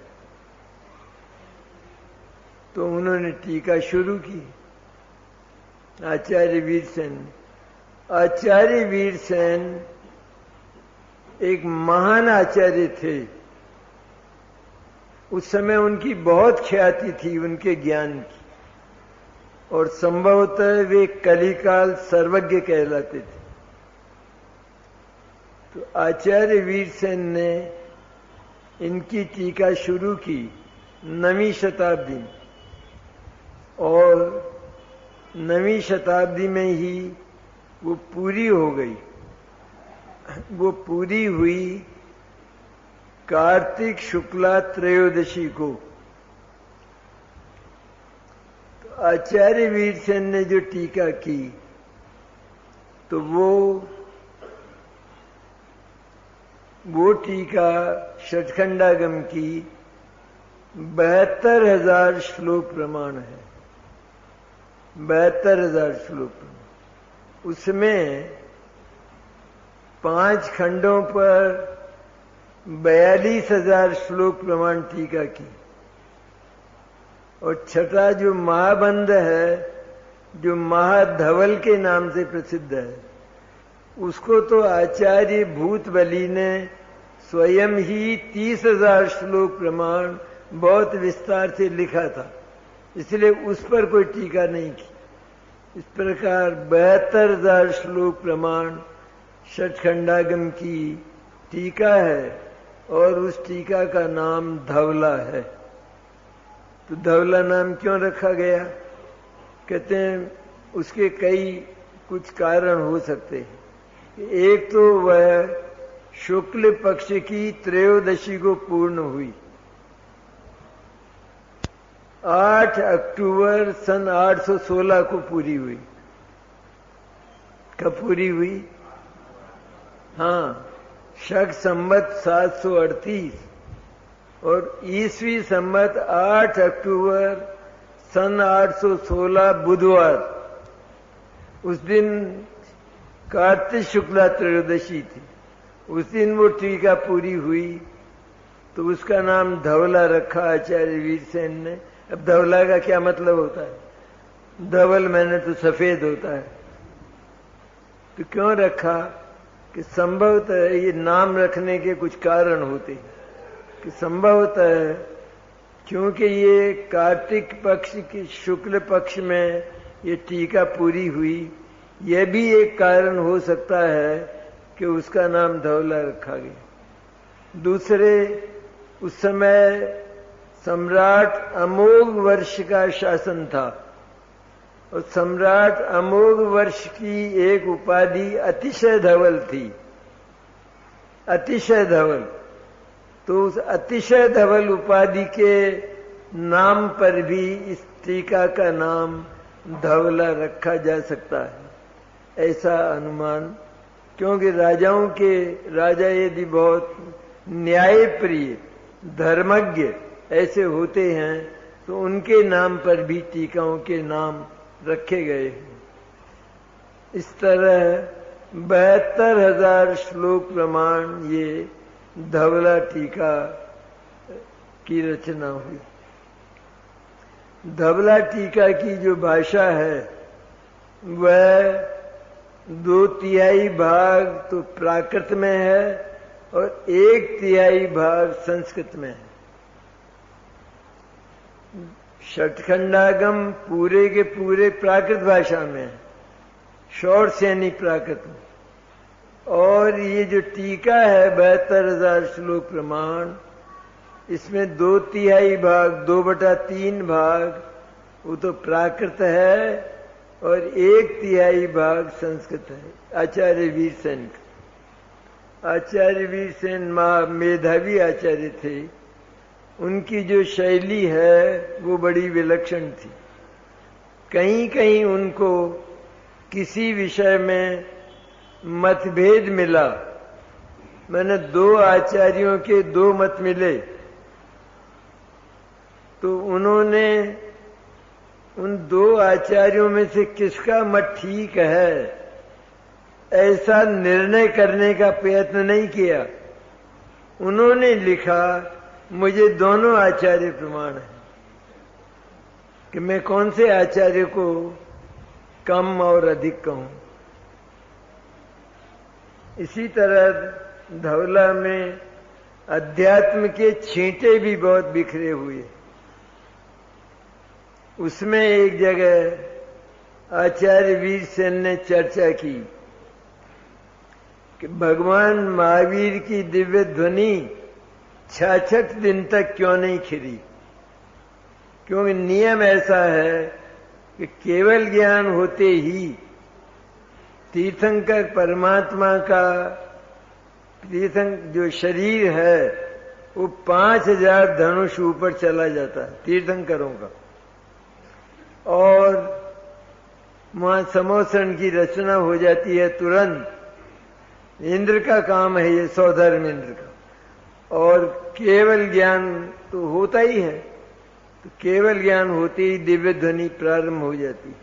तो उन्होंने टीका शुरू की आचार्य वीरसेन। आचार्य वीरसेन एक महान आचार्य थे उस समय उनकी बहुत ख्याति थी उनके ज्ञान की, और संभवतः वे कलिकाल सर्वज्ञ कहलाते थे। तो आचार्य वीरसेन ने इनकी टीका शुरू की 9वीं शताब्दी में, और 9वीं शताब्दी में ही वो पूरी हो गई। वो पूरी हुई कार्तिक शुक्ला त्रयोदशी को। तो आचार्य वीरसेन ने जो टीका की, तो वो टीका षटखंडागम की 72,000 श्लोक प्रमाण है। 72,000 श्लोक प्रमाण। उसमें 5 खंडों पर 42,000 श्लोक प्रमाण टीका की, और छठा जो महाबंध है, जो महाधवल के नाम से प्रसिद्ध है, उसको तो आचार्य भूतबली ने स्वयं ही 30,000 श्लोक प्रमाण बहुत विस्तार से लिखा था, इसलिए उस पर कोई टीका नहीं की। इस प्रकार 72,000 श्लोक प्रमाण षटखंडागम की टीका है, और उस टीका का नाम धवला है। तो धवला नाम क्यों रखा गया? कहते हैं उसके कई कुछ कारण हो सकते हैं। एक तो वह शुक्ल पक्ष की त्रयोदशी को पूर्ण हुई। 8 अक्टूबर सन 816 को पूरी हुई। कब पूरी हुई? हाँ, शक संवत 738 और ईसवी संवत 8 अक्टूबर सन 816 बुधवार, उस दिन कार्तिक शुक्ला त्रयोदशी थी। उस दिन वो टीका पूरी हुई, तो उसका नाम धवला रखा आचार्य वीरसेन ने। अब धवला का क्या मतलब होता है? धवल मैंने तो सफेद होता है। तो क्यों रखा? कि संभवतः ये नाम रखने के कुछ कारण होते हैं, कि संभवतः क्योंकि ये कार्तिक पक्ष की शुक्ल पक्ष में ये टीका पूरी हुई, यह भी एक कारण हो सकता है कि उसका नाम धवला रखा गया। दूसरे, उस समय सम्राट अमोघ वर्ष का शासन था, और सम्राट अमोघ वर्ष की एक उपाधि अतिशय धवल थी। अतिशय धवल। तो उस अतिशय धवल उपाधि के नाम पर भी इस टीका का नाम धवला रखा जा सकता है, ऐसा अनुमान। क्योंकि राजा यदि बहुत न्यायप्रिय धर्मज्ञ ऐसे होते हैं, तो उनके नाम पर भी टीकाओं के नाम रखे गए हैं। इस तरह 72,000 श्लोक प्रमाण ये धवला टीका की रचना हुई। धवला टीका की जो भाषा है, वह 2/3 भाग तो प्राकृत में है और 1/3 भाग संस्कृत में है। षटखंडागम पूरे के पूरे प्राकृत भाषा में है, शॉर्ट सैनी प्राकृत में। और ये जो टीका है 72,000 श्लोक प्रमाण, इसमें 2/3 भाग, 2/3 भाग वो तो प्राकृत है, और 1/3 भाग संस्कृत है। आचार्य वीरसेन का। आचार्य वीरसेन मेधावी आचार्य थे। उनकी जो शैली है वो बड़ी विलक्षण थी। कहीं कहीं उनको किसी विषय में मतभेद मिला। मैंने 2 आचार्यों के 2 मत मिले, तो उन्होंने उन 2 आचार्यों में से किसका मत ठीक है ऐसा निर्णय करने का प्रयत्न नहीं किया। उन्होंने लिखा, मुझे दोनों आचार्य प्रमाण है, कि मैं कौन से आचार्य को कम और अधिक कहूं। इसी तरह धवला में अध्यात्म के छींटे भी बहुत बिखरे हुए। उसमें एक जगह आचार्य वीरसेन ने चर्चा की कि भगवान महावीर की दिव्य ध्वनि 66 दिन तक क्यों नहीं खिली। क्योंकि नियम ऐसा है कि केवल ज्ञान होते ही तीर्थंकर परमात्मा का जो शरीर है वो 5000 धनुष ऊपर चला जाता है तीर्थंकरों का, और वहां समोसन की रचना हो जाती है तुरंत। इंद्र का काम है ये, सौधर्म इंद्र का। और केवल ज्ञान तो होता ही है, तो केवल ज्ञान होते ही दिव्य ध्वनि प्रारंभ हो जाती।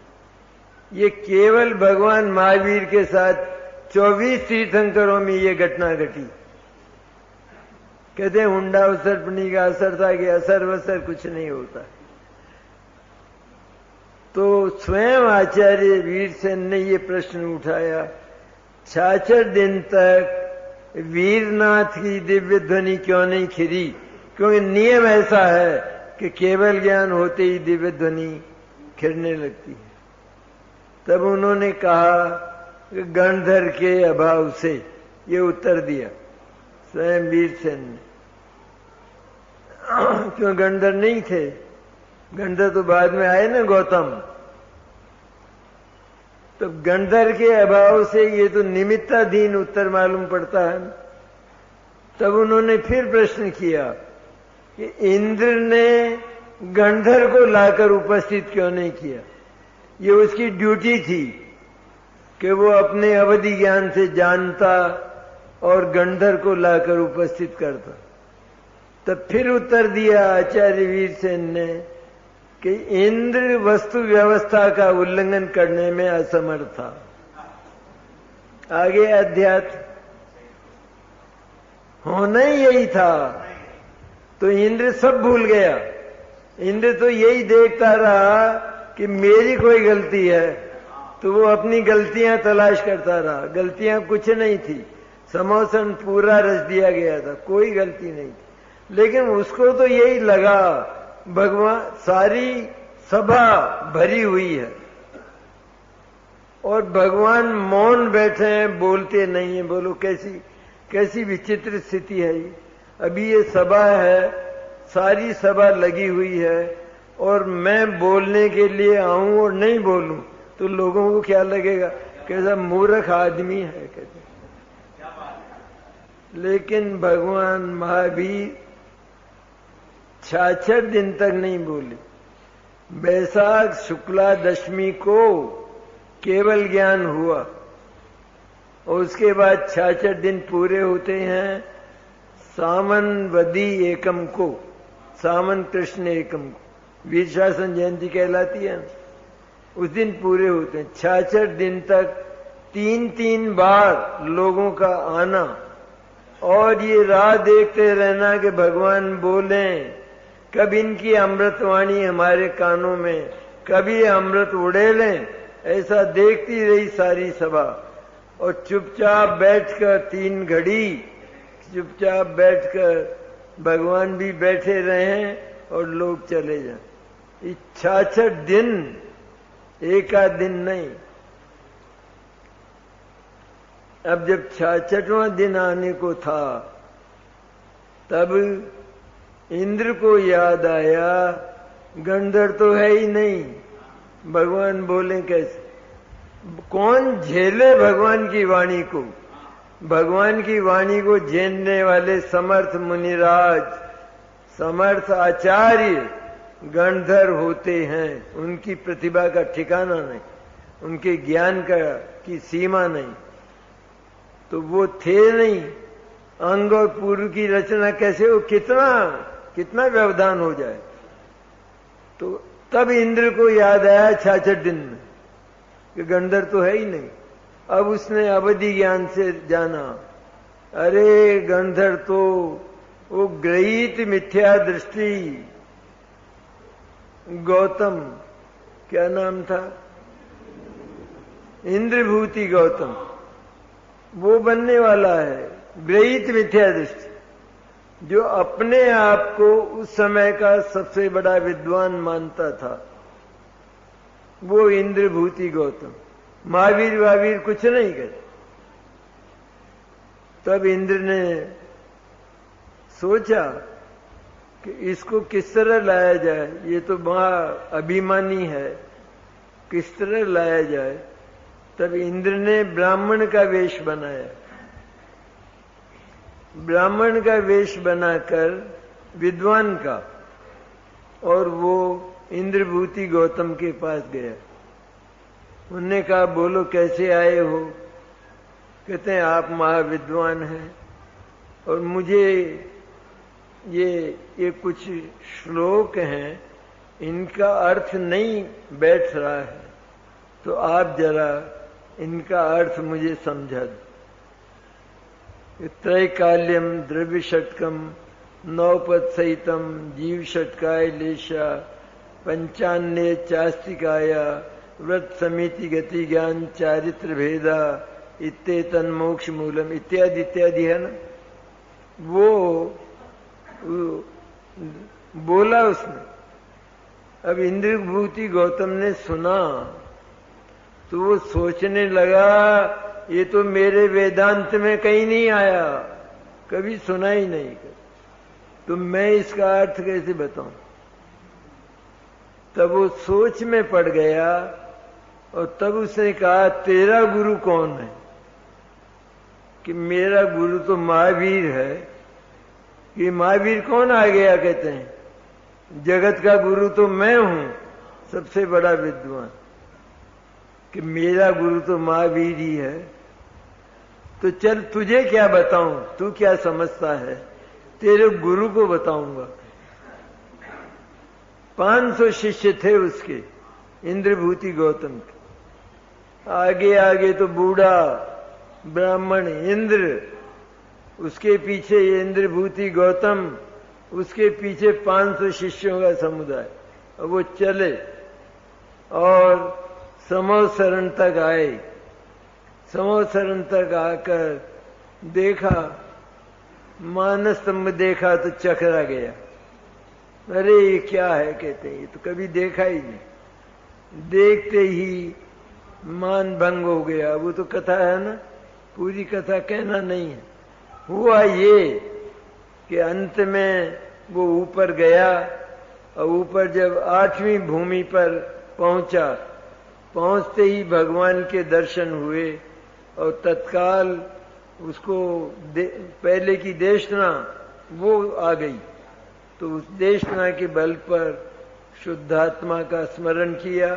ये केवल भगवान महावीर के साथ 24 तीर्थंकरों में ये घटना घटी। कहते हैं हुंडा असरपनी का असर था कि असर वसर कुछ नहीं होता। तो स्वयं आचार्य वीरसेन ने ये प्रश्न उठाया, 66 दिन तक वीरनाथ की दिव्य ध्वनि क्यों नहीं खिली। क्योंकि नियम ऐसा है कि केवल ज्ञान होते ही दिव्य ध्वनि खिलने लगती है। तब उन्होंने कहा कि गणधर के अभाव से, ये उत्तर दिया स्वयं वीरसेन ने। क्यों गणधर नहीं थे, गणधर तो बाद में आए ना, गौतम। तो गणधर के अभाव से ये तो निमित्ताधीन उत्तर मालूम पड़ता है। तब उन्होंने फिर प्रश्न किया कि इंद्र ने गणधर को लाकर उपस्थित क्यों नहीं किया। ये उसकी ड्यूटी थी कि वो अपने अवधि ज्ञान से जानता और गणधर को लाकर उपस्थित करता। तब फिर उत्तर दिया आचार्य वीरसेन ने कि इंद्र वस्तु व्यवस्था का उल्लंघन करने में असमर्थ था। आगे अध्यात्म होना ही यही था, तो इंद्र सब भूल गया। इंद्र तो यही देखता रहा कि मेरी कोई गलती है, तो वो अपनी गलतियां तलाश करता रहा। गलतियां कुछ नहीं थी, समोसन पूरा रच दिया गया था, कोई गलती नहीं थी। लेकिन उसको तो यही लगा भगवान, सारी सभा भरी हुई है और भगवान मौन बैठे हैं, बोलते नहीं है। बोलो कैसी कैसी विचित्र स्थिति है ये। अभी ये सभा है, सारी सभा लगी हुई है, और मैं बोलने के लिए आऊं और नहीं बोलूं तो लोगों को क्या लगेगा, कैसा मूर्ख आदमी है कहते। लेकिन भगवान महावीर 66 दिन तक नहीं बोले। बैसाख शुक्ला दशमी को केवल ज्ञान हुआ और उसके बाद 66 दिन पूरे होते हैं सावन वदी एकम को, सावन कृष्ण एकम को, वीर शासन जयंती कहलाती है। उस दिन पूरे होते हैं 66 दिन तक 3-3 बार लोगों का आना और ये राह देखते रहना कि भगवान बोलें। कब इनकी अमृतवाणी हमारे कानों में, कभी अमृत उड़ेलें, ऐसा देखती रही सारी सभा। और चुपचाप बैठकर 3 घड़ी चुपचाप बैठकर भगवान भी बैठे रहे और लोग चले जाए। 66 दिन, एक आध दिन नहीं। अब जब 66वां दिन आने को था तब इंद्र को याद आया गंधर तो है ही नहीं, भगवान बोले कैसे, कौन झेले भगवान की वाणी को। भगवान की वाणी को झेलने वाले समर्थ मुनिराज, समर्थ आचार्य गणधर होते हैं। उनकी प्रतिभा का ठिकाना नहीं, उनके ज्ञान की सीमा नहीं। तो वो थे नहीं। अंग और पूर्व की रचना कैसे हो, कितना व्यवधान हो जाए। तो तब इंद्र को याद आया 66 दिन में कि गंधर तो है ही नहीं। अब उसने अवधि ज्ञान से जाना, अरे गंधर तो वो ग्रहित मिथ्या दृष्टि, गौतम क्या नाम था, इंद्रभूति गौतम, वो बनने वाला है। ग्रहित मिथ्या दृष्टि, जो अपने आप को उस समय का सबसे बड़ा विद्वान मानता था, वो इंद्रभूति गौतम। महावीर वावीर कुछ नहीं कहते। तब इंद्र ने सोचा कि इसको किस तरह लाया जाए, ये तो महा अभिमानी है, किस तरह लाया जाए। तब इंद्र ने ब्राह्मण का वेश बनाया। ब्राह्मण का वेश बनाकर विद्वान का, और वो इंद्रभूति गौतम के पास गया। उनने कहा, बोलो कैसे आए हो? कहते हैं आप महाविद्वान हैं और मुझे ये कुछ श्लोक हैं, इनका अर्थ नहीं बैठ रहा है, तो आप जरा इनका अर्थ मुझे समझा दो। त्रैकाल्यम द्रव्य षटकम नवपद सहितम जीव षटकाय लेशा पंचान्य चास्तिकाया व्रत समिति गति ज्ञान चारित्र भेदा इत्तेतन मोक्ष मूलम इत्यादि इत्यादि है ना। वो बोला उसने। अब इंद्रभूति गौतम ने सुना तो वो सोचने लगा, ये तो मेरे वेदांत में कहीं नहीं आया, कभी सुना ही नहीं, तो मैं इसका अर्थ कैसे बताऊं। तब वो सोच में पड़ गया और तब उसने कहा, तेरा गुरु कौन है? कि मेरा गुरु तो महावीर है। कि महावीर कौन आ गया? कहते हैं जगत का गुरु तो मैं हूं, सबसे बड़ा विद्वान। कि मेरा गुरु तो महावीर ही है। तो चल तुझे क्या बताऊं, तू क्या समझता है, तेरे गुरु को बताऊंगा। 500 शिष्य थे उसके, इंद्रभूति गौतम के। आगे आगे तो बूढ़ा ब्राह्मण इंद्र, उसके पीछे ये इंद्रभूति गौतम, उसके पीछे 500 शिष्यों का समुदाय। और वो चले और समोसरण तक आए। समोसरण तक आकर देखा, मानस्तंभ देखा तो चकरा गया। अरे ये क्या है? कहते हैं ये तो कभी देखा ही नहीं। देखते ही मान भंग हो गया। वो तो कथा है ना, पूरी कथा कहना नहीं है। हुआ ये कि अंत में वो ऊपर गया और ऊपर जब 8वीं भूमि पर पहुंचा, पहुंचते ही भगवान के दर्शन हुए और तत्काल उसको पहले की देशना वो आ गई। तो उस देशना के बल पर शुद्धात्मा का स्मरण किया।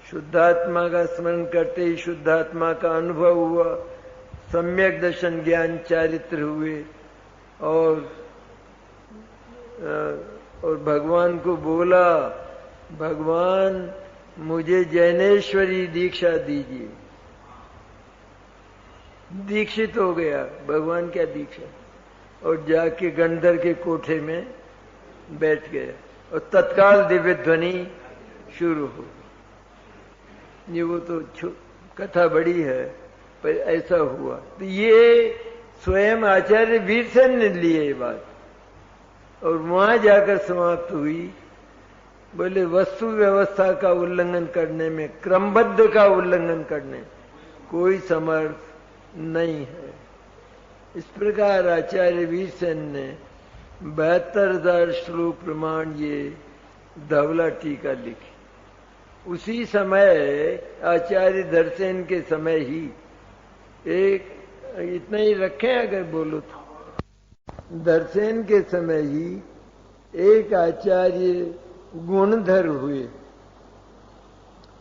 शुद्धात्मा का स्मरण करते ही शुद्धात्मा का अनुभव हुआ, सम्यक दर्शन ज्ञान चारित्र हुए और भगवान को बोला, भगवान मुझे जैनेश्वरी दीक्षा दीजिए। दीक्षित हो गया। भगवान क्या दीक्षा? और जाके गंधर के कोठे में बैठ गया और तत्काल दिव्य ध्वनि शुरू हो। ये वो तो कथा बड़ी है, पर ऐसा हुआ। तो ये स्वयं आचार्य वीरसेन ने लिए ये बात, और वहां जाकर समाप्त हुई। बोले वस्तु व्यवस्था का उल्लंघन करने में, क्रमबद्ध का उल्लंघन करने कोई समर्थ नहीं है। इस प्रकार आचार्य वीरसेन ने 72,000 श्लोक प्रमाण ये धवला टीका लिखी। उसी समय आचार्य धरसेन के समय ही एक, इतना ही रखें अगर बोलो तो, धरसेन के समय ही एक आचार्य गुणधर हुए।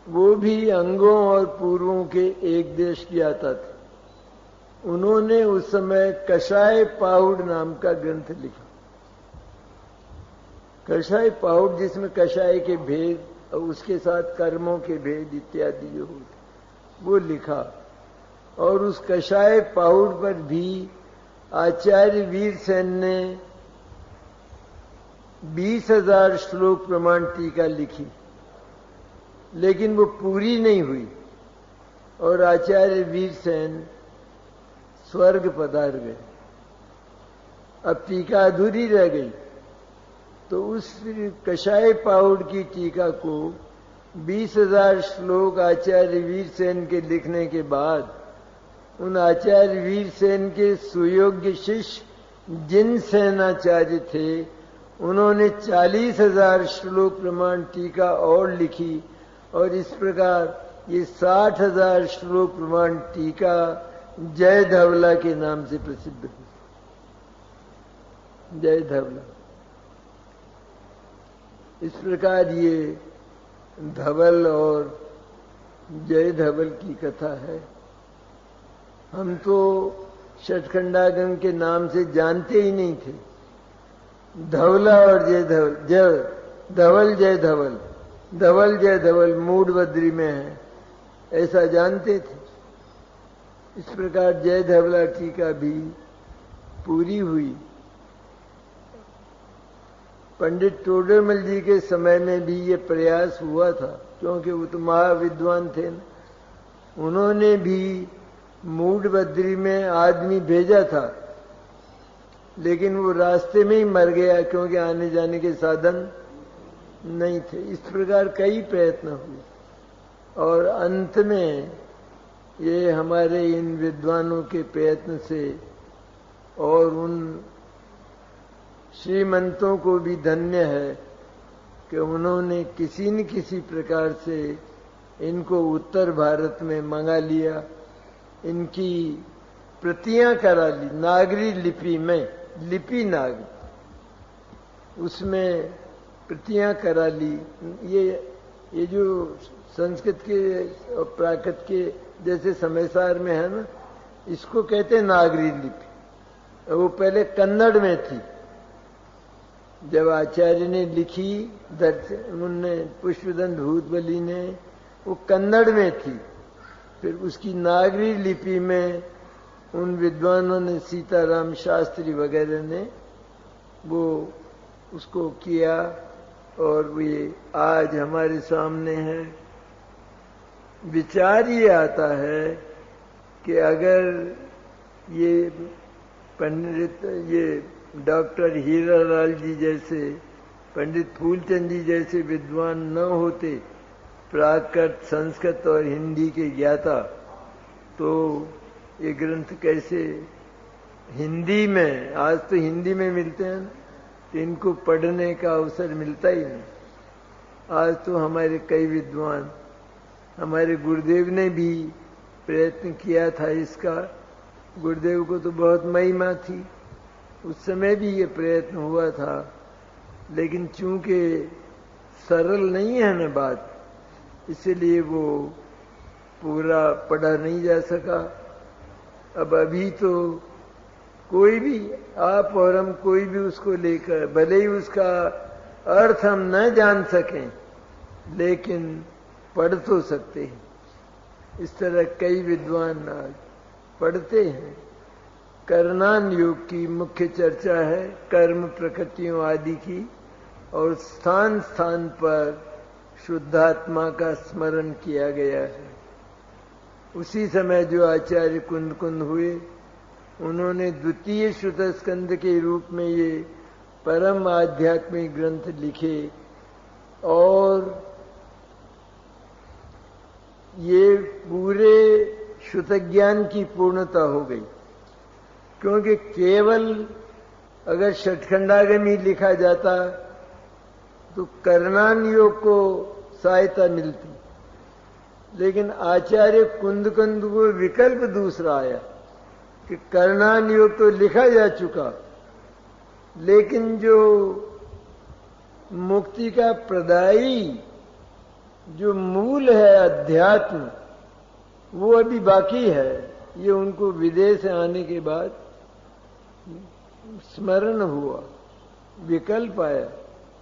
वो भी अंगों और पूर्वों के एक देश ज्ञाता थे। उन्होंने उस समय कषाय पाहुड़ नाम का ग्रंथ लिखा। कषाय पाहुड़ जिसमें कषाय के भेद और उसके साथ कर्मों के भेद इत्यादि जो होते वो लिखा। और उस कषाय पाहुड़ पर भी आचार्य वीरसेन ने 20,000 श्लोक प्रमाण टीका लिखी, लेकिन वो पूरी नहीं हुई और आचार्य वीरसेन स्वर्ग पधार गए। अब टीका अधूरी रह गई। तो उस कषाय पाउड की टीका को 20,000 श्लोक आचार्य वीरसेन के लिखने के बाद उन आचार्य वीरसेन के सुयोग्य शिष्य जिन सेनाचार्य थे उन्होंने 40,000 श्लोक प्रमाण टीका और लिखी और इस प्रकार ये 60,000 श्लोक प्रमाण टीका जय धवला के नाम से प्रसिद्ध हुई। जय धवला। इस प्रकार ये धवल और जय धवल की कथा है। हम तो षटखंडागम के नाम से जानते ही नहीं थे। धवला और जय धवल, धवल जय धवल, धवल जय धवल मूड बद्री में है ऐसा जानते थे। इस प्रकार जय धवला टीका भी पूरी हुई। पंडित टोडरमल जी के समय में भी ये प्रयास हुआ था, क्योंकि वो तो महाविद्वान थे न। उन्होंने भी मूड बद्री में आदमी भेजा था, लेकिन वो रास्ते में ही मर गया क्योंकि आने जाने के साधन नहीं थे। इस प्रकार कई प्रयत्न हुए और अंत में ये हमारे इन विद्वानों के प्रयत्न से और उन श्रीमंतों को भी धन्य है कि उन्होंने किसी न किसी प्रकार से इनको उत्तर भारत में मंगा लिया, इनकी प्रतियां करा ली नागरी लिपि में, लिपि नाग उसमें प्रतियां करा ली। ये जो संस्कृत के और प्राकृत के जैसे समयसार में है ना, इसको कहते हैं नागरी लिपि। वो पहले कन्नड़ में थी। जब आचार्य ने लिखी उन्होंने पुष्पदंत भूतबली ने, वो कन्नड़ में थी। फिर उसकी नागरी लिपि में उन विद्वानों ने, सीताराम शास्त्री वगैरह ने वो उसको किया और ये आज हमारे सामने है। विचार ये आता है कि अगर ये पंडित, ये डॉक्टर हीरालाल जी जैसे, पंडित फूलचंद जी जैसे विद्वान न होते, प्राकृत, संस्कृत और हिंदी के ज्ञाता, तो ये ग्रंथ कैसे हिंदी में, आज तो हिंदी में मिलते हैं, तो इनको पढ़ने का अवसर मिलता ही नहीं। आज तो हमारे कई विद्वान, हमारे गुरुदेव ने भी प्रयत्न किया था इसका। गुरुदेव को तो बहुत महिमा थी, उस समय भी ये प्रयत्न हुआ था, लेकिन चूंकि सरल नहीं है ना बात, इसलिए वो पूरा पढ़ा नहीं जा सका। अब अभी तो कोई भी, आप और हम कोई भी उसको लेकर, भले ही उसका अर्थ हम न जान सकें, लेकिन पढ़ तो सकते हैं। इस तरह कई विद्वान आज पढ़ते हैं। कर्णान योग की मुख्य चर्चा है, कर्म प्रकृतियों आदि की, और स्थान स्थान पर शुद्धात्मा का स्मरण किया गया है। उसी समय जो आचार्य कुंद कुंद हुए, उन्होंने द्वितीय श्रुत स्कंद के रूप में ये परम आध्यात्मिक ग्रंथ लिखे और ये पूरे श्रुत ज्ञान की पूर्णता हो गई। क्योंकि केवल अगर षटखंडागम ही लिखा जाता तो कर्णान योग को सहायता मिलती, लेकिन आचार्य कुंद कुंद को विकल्प दूसरा आया कि कर्णान योग तो लिखा जा चुका, लेकिन जो मुक्ति का प्रदायी जो मूल है अध्यात्म, वो अभी बाकी है। ये उनको विदेश से आने के बाद स्मरण हुआ, विकल्प आया,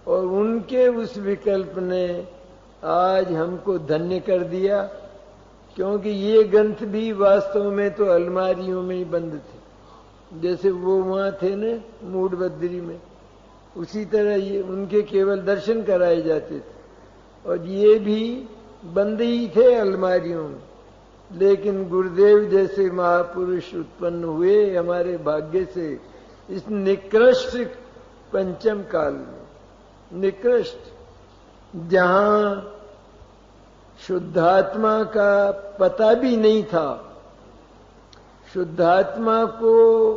और उनके उस विकल्प ने आज हमको धन्य कर दिया। क्योंकि ये ग्रंथ भी वास्तव में तो अलमारियों में ही बंद थे, जैसे वो वहां थे न मूड बद्री में, उसी तरह ये उनके केवल दर्शन कराए जाते थे, और ये भी बंद ही थे अलमारियों में। लेकिन गुरुदेव जैसे महापुरुष उत्पन्न हुए हमारे भाग्य से, इस निकृष्ट पंचम काल में, निकृष्ट, जहां शुद्धात्मा का पता भी नहीं था। शुद्धात्मा को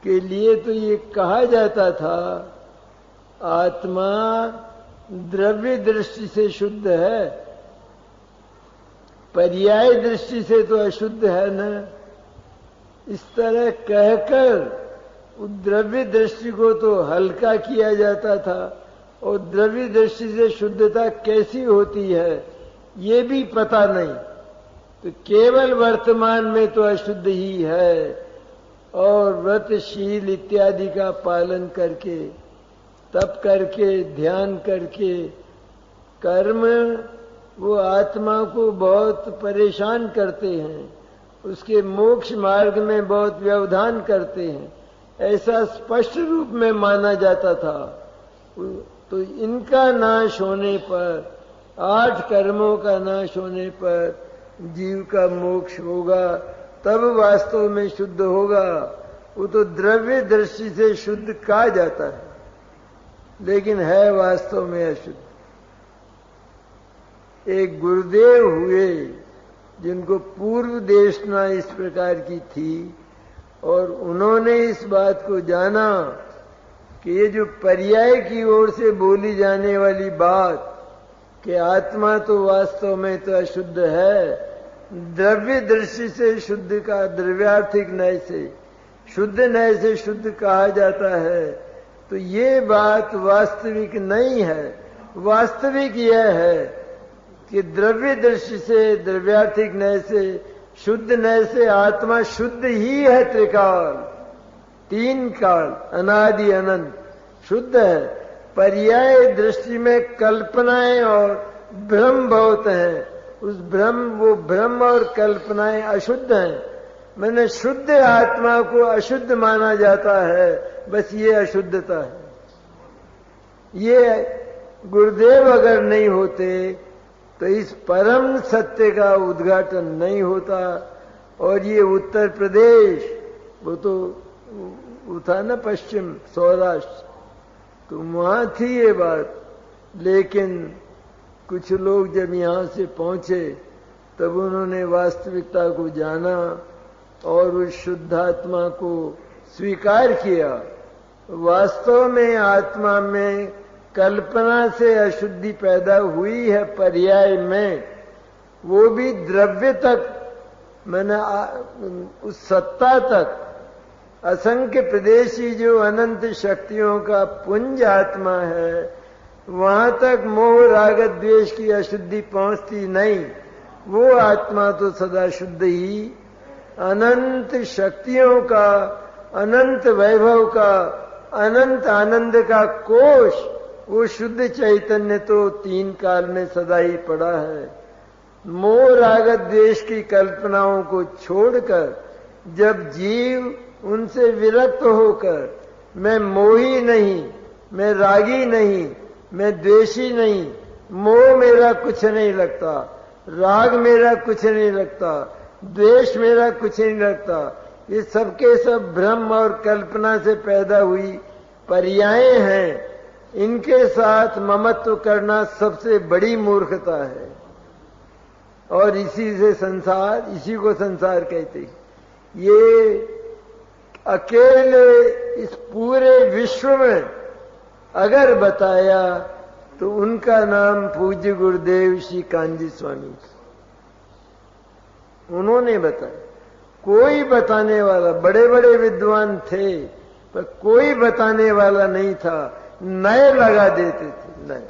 के लिए तो ये कहा जाता था आत्मा द्रव्य दृष्टि से शुद्ध है, पर्याय दृष्टि से तो अशुद्ध है न। इस तरह कहकर उस द्रव्य दृष्टि को तो हल्का किया जाता था और द्रव्य दृष्टि से शुद्धता कैसी होती है ये भी पता नहीं। तो केवल वर्तमान में तो अशुद्ध ही है और व्रतशील इत्यादि का पालन करके, तप करके, ध्यान करके, कर्म वो आत्मा को बहुत परेशान करते हैं, उसके मोक्ष मार्ग में बहुत व्यवधान करते हैं, ऐसा स्पष्ट रूप में माना जाता था। तो इनका नाश होने पर, 8 कर्मों का नाश होने पर जीव का मोक्ष होगा, तब वास्तव में शुद्ध होगा। वो तो द्रव्य दृष्टि से शुद्ध कहा जाता है, लेकिन है वास्तव में अशुद्ध। एक गुरुदेव हुए जिनको पूर्व देशना इस प्रकार की थी और उन्होंने इस बात को जाना कि ये जो पर्याय की ओर से बोली जाने वाली बात कि आत्मा तो वास्तव में तो अशुद्ध है, द्रव्य दृष्टि से शुद्ध का द्रव्यार्थिक नय से, शुद्ध नय से शुद्ध कहा जाता है, तो ये बात वास्तविक नहीं है। वास्तविक यह है कि द्रव्य दृष्टि से, द्रव्यार्थिक नय से, शुद्ध नय से आत्मा शुद्ध ही है। त्रिकाल, 3 काल, अनादि अनंत शुद्ध है। पर्याय दृष्टि में कल्पनाएं और भ्रम बहुत हैं, उस भ्रम, वो भ्रम और कल्पनाएं अशुद्ध हैं। मैंने शुद्ध आत्मा को अशुद्ध माना जाता है, बस ये अशुद्धता है। ये गुरुदेव अगर नहीं होते तो इस परम सत्य का उद्घाटन नहीं होता। और ये उत्तर प्रदेश, वो तो था ना पश्चिम सौराष्ट्र, तो वहां थी ये बात। लेकिन कुछ लोग जब यहां से पहुंचे तब उन्होंने वास्तविकता को जाना और उस शुद्धात्मा को स्वीकार किया। वास्तव में आत्मा में कल्पना से अशुद्धि पैदा हुई है, पर्याय में, वो भी द्रव्य तक, मैंने उस सत्ता तक, असंख्य प्रदेशी जो अनंत शक्तियों का पुंज आत्मा है, वहां तक मोह राग द्वेष की अशुद्धि पहुंचती नहीं। वो आत्मा तो सदा शुद्ध ही, अनंत शक्तियों का, अनंत वैभव का, अनंत आनंद का कोश, वो शुद्ध चैतन्य तो 3 काल में सदा ही पड़ा है। मोह राग द्वेष की कल्पनाओं को छोड़कर जब जीव उनसे विरक्त होकर, मैं मोही नहीं, मैं रागी नहीं, मैं द्वेषी नहीं, मोह मेरा कुछ नहीं लगता, राग मेरा कुछ नहीं लगता, द्वेष मेरा कुछ नहीं लगता, ये सबके सब भ्रम और कल्पना से पैदा हुई पर्याय हैं। इनके साथ ममत्व करना सबसे बड़ी मूर्खता है और इसी से संसार, इसी को संसार कहते हैं। ये अकेले इस पूरे विश्व में अगर बताया तो उनका नाम पूज्य गुरुदेव श्री कांजी स्वामी, उन्होंने बताया। कोई बताने वाला, बड़े बड़े विद्वान थे पर कोई बताने वाला नहीं था, नए लगा देते थे। नए,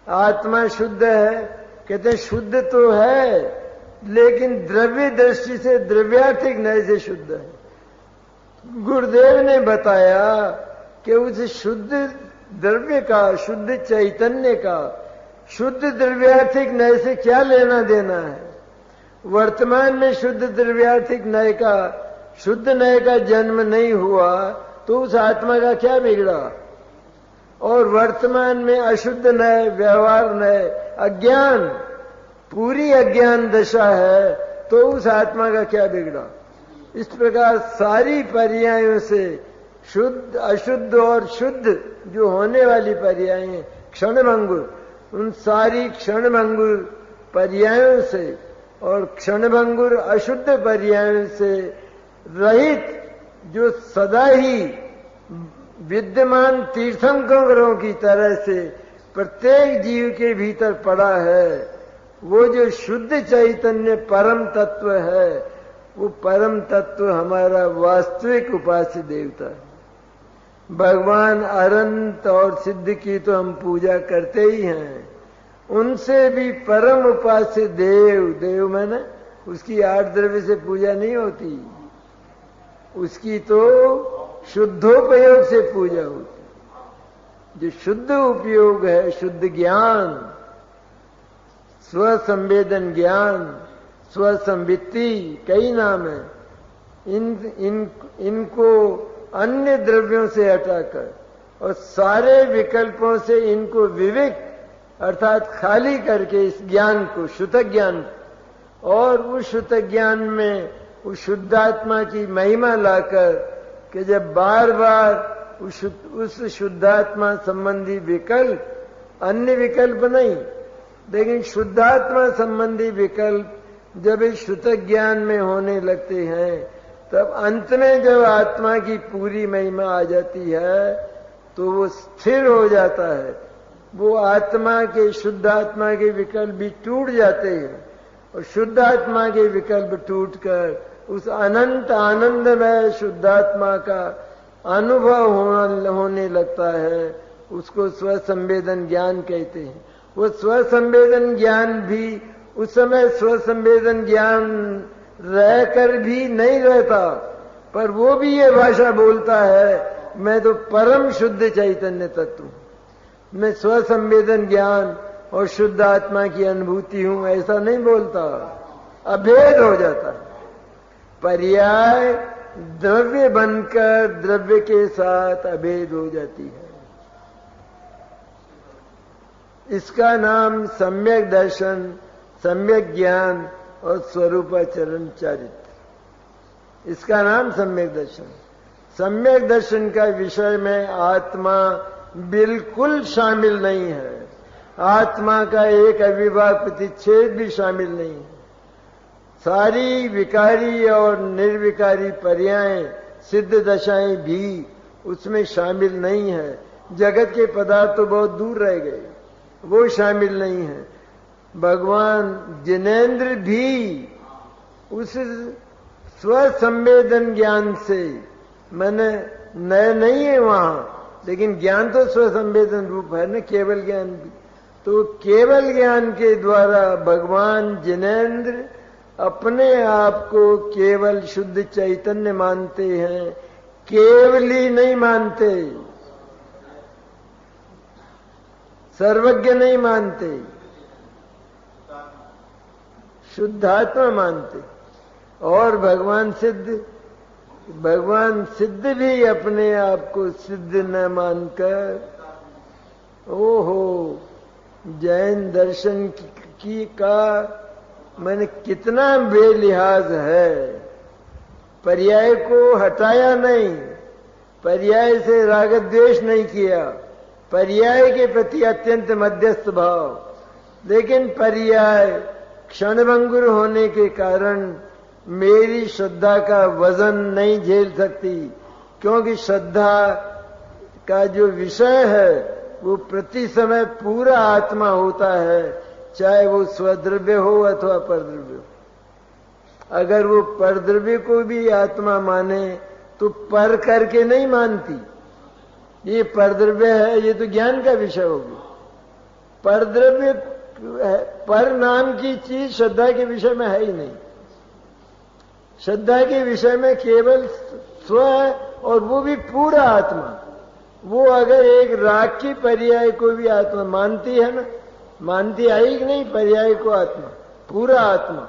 आत्मा शुद्ध है, कहते शुद्ध तो है लेकिन द्रव्य दृष्टि से, द्रव्यार्थिक नए से शुद्ध है। गुरुदेव ने बताया कि उस शुद्ध द्रव्य का, शुद्ध चैतन्य का, शुद्ध द्रव्यार्थिक नय से क्या लेना देना है। वर्तमान में शुद्ध द्रव्यार्थिक नय का, शुद्ध नय का जन्म नहीं हुआ तो उस आत्मा का क्या बिगड़ा। और वर्तमान में अशुद्ध नय, व्यवहार नय, अज्ञान, पूरी अज्ञान दशा है तो उस आत्मा का क्या बिगड़ा। इस प्रकार सारी पर्यायों से शुद्ध अशुद्ध और शुद्ध जो होने वाली पर्याय हैं, क्षणभंगुर, उन सारी क्षणभंगुर पर्यायों से और क्षणभंगुर अशुद्ध पर्यायों से रहित जो सदा ही विद्यमान तीर्थंकरों की तरह से प्रत्येक जीव के भीतर पड़ा है, वो जो शुद्ध चैतन्य परम तत्व है, वो परम तत्व हमारा वास्तविक उपास्य देवता है। भगवान अनंत और सिद्ध की तो हम पूजा करते ही हैं, उनसे भी परम उपास्य देव, देव मैंने उसकी 8 द्रव्य से पूजा नहीं होती, उसकी तो शुद्धोपयोग से पूजा होती। जो शुद्ध उपयोग है, शुद्ध ज्ञान, स्वसंवेदन ज्ञान, स्वसंवित्ति, कई नाम है, इनको अन्य द्रव्यों से हटाकर और सारे विकल्पों से इनको विवेक अर्थात खाली करके इस ज्ञान को, शुद्ध ज्ञान, और उस शुद्ध ज्ञान में उस शुद्धात्मा की महिमा लाकर कि जब बार बार उस शुद्धात्मा संबंधी विकल्प, अन्य विकल्प नहीं, लेकिन शुद्धात्मा संबंधी विकल्प जब इस शुद्ध ज्ञान में होने लगते हैं, तब अंत में जब आत्मा की पूरी महिमा आ जाती है तो वो स्थिर हो जाता है। वो आत्मा के, शुद्धात्मा के विकल्प भी टूट जाते हैं और शुद्धात्मा के विकल्प टूटकर उस अनंत आनंदमय शुद्धात्मा का अनुभव होने लगता है। उसको स्वसंवेदन ज्ञान कहते हैं। वो स्वसंवेदन ज्ञान भी उस समय स्वसंवेदन ज्ञान रहकर भी नहीं रहता, पर वो भी ये भाषा बोलता है, मैं तो परम शुद्ध चैतन्य तत्व हूं, मैं स्वसंवेदन ज्ञान और शुद्ध आत्मा की अनुभूति हूं, ऐसा नहीं बोलता, अभेद हो जाता है। पर्याय द्रव्य बनकर द्रव्य के साथ अभेद हो जाती है। इसका नाम सम्यक दर्शन, सम्यक ज्ञान और स्वरूपाचरण चारित्र, इसका नाम सम्यक दर्शन। सम्यक दर्शन का विषय में आत्मा बिल्कुल शामिल नहीं है, आत्मा का एक अविभाग प्रतिच्छेद भी शामिल नहीं है। सारी विकारी और निर्विकारी पर्याय, सिद्ध दशाएं भी उसमें शामिल नहीं है। जगत के पदार्थ तो बहुत दूर रह गए, वो शामिल नहीं है। भगवान जिनेंद्र भी उस स्वसंवेदन ज्ञान से, मैंने नए नहीं है वहां, लेकिन ज्ञान तो स्वसंवेदन रूप है न, केवल ज्ञान भी। तो केवल ज्ञान के द्वारा भगवान जिनेंद्र अपने आप को केवल शुद्ध चैतन्य मानते हैं, केवली नहीं मानते, सर्वज्ञ नहीं मानते, शुद्धात्मा मानते। और भगवान सिद्ध भी अपने आप को सिद्ध न मानकर, ओहो, जैन दर्शन की का मैंने कितना बेलिहाज है। पर्याय को हटाया नहीं, पर्याय से राग द्वेष नहीं किया, पर्याय के प्रति अत्यंत मध्यस्थ भाव, लेकिन पर्याय क्षणभंगुर होने के कारण मेरी श्रद्धा का वजन नहीं झेल सकती, क्योंकि श्रद्धा का जो विषय है वो प्रति समय पूरा आत्मा होता है, चाहे वो स्वद्रव्य हो अथवा परद्रव्य हो। अगर वो परद्रव्य को भी आत्मा माने तो पर करके नहीं मानती, ये परद्रव्य है, ये तो ज्ञान का विषय होगी। परद्रव्य, पर नाम की चीज श्रद्धा के विषय में है ही नहीं। श्रद्धा के विषय में केवल स्व है, और वो भी पूरा आत्मा। वो अगर एक राग की पर्याय को भी आत्मा मानती है ना, मानती आई कि नहीं पर्याय को आत्मा, पूरा आत्मा,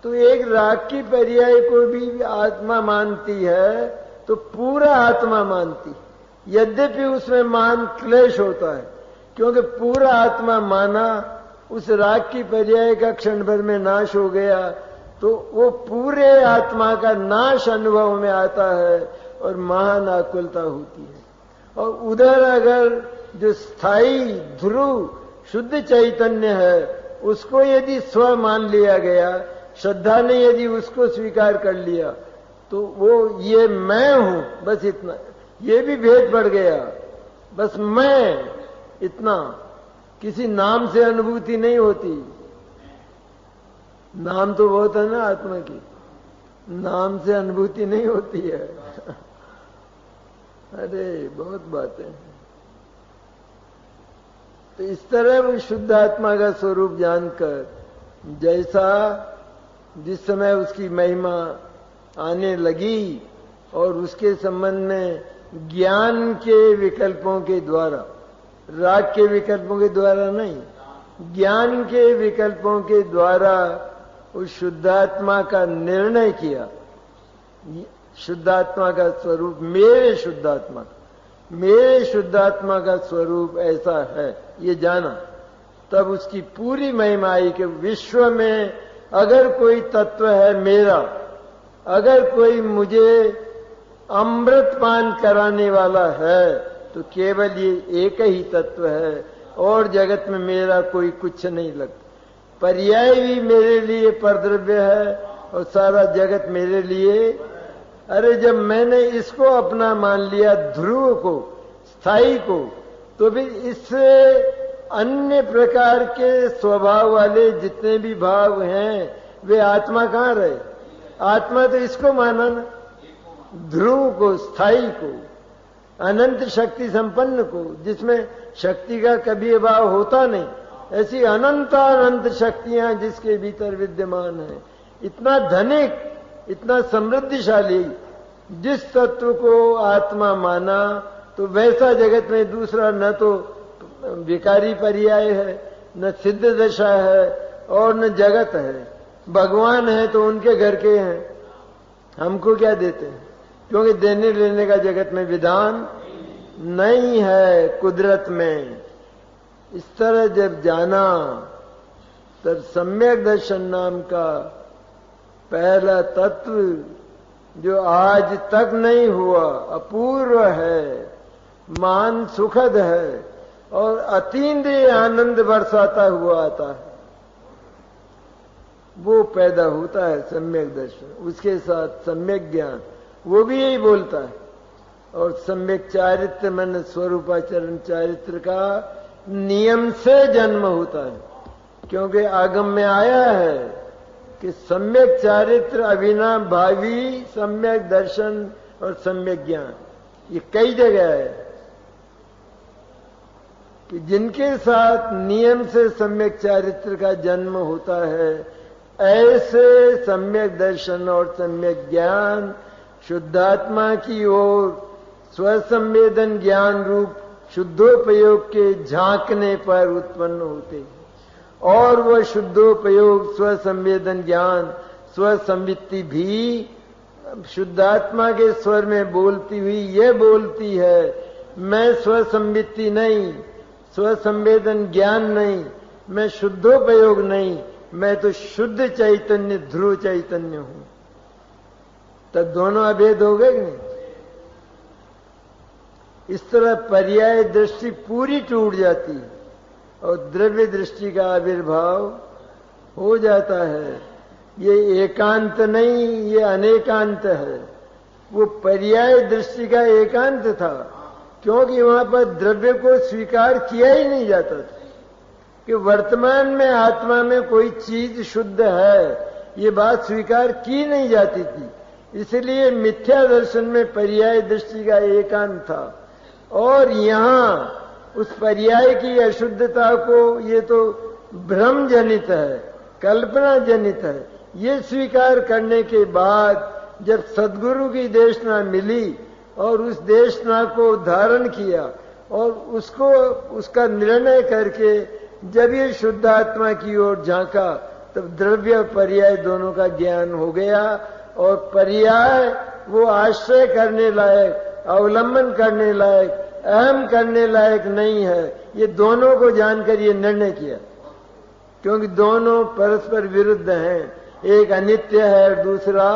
तो एक राग की पर्याय को भी आत्मा मानती है तो पूरा आत्मा मानती। यद्यपि उसमें मान क्लेश होता है, क्योंकि पूरा आत्मा माना, उस राग की पर्याय का क्षण भर में नाश हो गया तो वो पूरे आत्मा का नाश अनुभव में आता है, और महान आकुलता होती है। और उधर अगर जो स्थायी ध्रुव शुद्ध चैतन्य है उसको यदि स्व मान लिया गया, श्रद्धा ने यदि उसको स्वीकार कर लिया, तो वो ये मैं हूं, बस इतना, ये भी भेद बढ़ गया। बस मैं इतना, किसी नाम से अनुभूति नहीं होती। नाम तो बहुत है ना आत्मा की, नाम से अनुभूति नहीं होती है। अरे बहुत बातें हैं। तो इस तरह वो शुद्ध आत्मा का स्वरूप जानकर, जैसा जिस समय उसकी महिमा आने लगी और उसके संबंध में ज्ञान के विकल्पों के द्वारा, राग के विकल्पों के द्वारा नहीं, ज्ञान के विकल्पों के द्वारा उस शुद्धात्मा का निर्णय किया। शुद्धात्मा का स्वरूप मेरे शुद्धात्मा का स्वरूप ऐसा है, ये जाना। तब उसकी पूरी महिमा आई कि विश्व में अगर कोई तत्व है मेरा, अगर कोई मुझे अमृत पान कराने वाला है, तो केवल ये एक ही तत्व है और जगत में मेरा कोई कुछ नहीं लगता। पर्याय भी मेरे लिए परद्रव्य है और सारा जगत मेरे लिए। अरे जब मैंने इसको अपना मान लिया, ध्रुव को, स्थायी को, तो फिर इससे अन्य प्रकार के स्वभाव वाले जितने भी भाव हैं वे आत्मा कहाँ रहे? आत्मा तो इसको माना ना, ध्रुव को, स्थायी को, अनंत शक्ति संपन्न को, जिसमें शक्ति का कभी अभाव होता नहीं, ऐसी अनंत शक्तियां जिसके भीतर विद्यमान है। इतना धनिक, इतना समृद्धिशाली जिस तत्व को आत्मा माना, तो वैसा जगत में दूसरा न तो विकारी पर्याय है, न सिद्ध दशा है और न जगत है। भगवान है तो उनके घर के हैं, हमको क्या देते हैं? क्योंकि देने लेने का जगत में विधान नहीं है, कुदरत में। इस तरह जब जाना, तब सम्यक दर्शन नाम का पहला तत्व जो आज तक नहीं हुआ, अपूर्व है, महान सुखद है और अतीन्द्रिय आनंद बरसाता हुआ आता है, वो पैदा होता है सम्यक दर्शन। उसके साथ सम्यक ज्ञान, वो भी यही बोलता है। और सम्यक चारित्र मन स्वरूपाचरण चारित्र का नियम से जन्म होता है, क्योंकि आगम में आया है कि सम्यक चारित्र अविना भावी सम्यक दर्शन और सम्यक ज्ञान, ये कई जगह है कि जिनके साथ नियम से सम्यक चारित्र का जन्म होता है, ऐसे सम्यक दर्शन और सम्यक ज्ञान शुद्धात्मा की ओर स्वसंवेदन ज्ञान रूप शुद्धोपयोग के झांकने पर उत्पन्न होते हैं। और वह शुद्धोपयोग स्वसंवेदन ज्ञान, स्वसंवित्ति भी शुद्धात्मा के स्वर में बोलती हुई ये बोलती है, मैं स्वसंवित्ति नहीं, स्वसंवेदन ज्ञान नहीं, मैं शुद्धोपयोग नहीं, मैं तो शुद्ध चैतन्य, ध्रुव चैतन्य हूं। तब दोनों अभेद हो गए नहीं? इस तरह पर्याय दृष्टि पूरी टूट जाती है और द्रव्य दृष्टि का आविर्भाव हो जाता है। ये एकांत नहीं, ये अनेकांत है। वो पर्याय दृष्टि का एकांत था, क्योंकि वहां पर द्रव्य को स्वीकार किया ही नहीं जाता था कि वर्तमान में आत्मा में कोई चीज शुद्ध है, ये बात स्वीकार की नहीं जाती थी। इसलिए मिथ्या दर्शन में पर्याय दृष्टि का एकांत था। और यहाँ उस पर्याय की अशुद्धता को, ये तो भ्रम जनित है, कल्पना जनित है, ये स्वीकार करने के बाद जब सद्गुरु की देशना मिली और उस देशना को धारण किया और उसको, उसका निर्णय करके जब ये शुद्ध आत्मा की ओर झांका, तब द्रव्य और पर्याय दोनों का ज्ञान हो गया। और पर्याय वो आश्रय करने लायक, अवलंबन करने लायक, अहम करने लायक नहीं है। ये दोनों को जानकर ये निर्णय किया, क्योंकि दोनों परस्पर विरुद्ध हैं। एक अनित्य है, दूसरा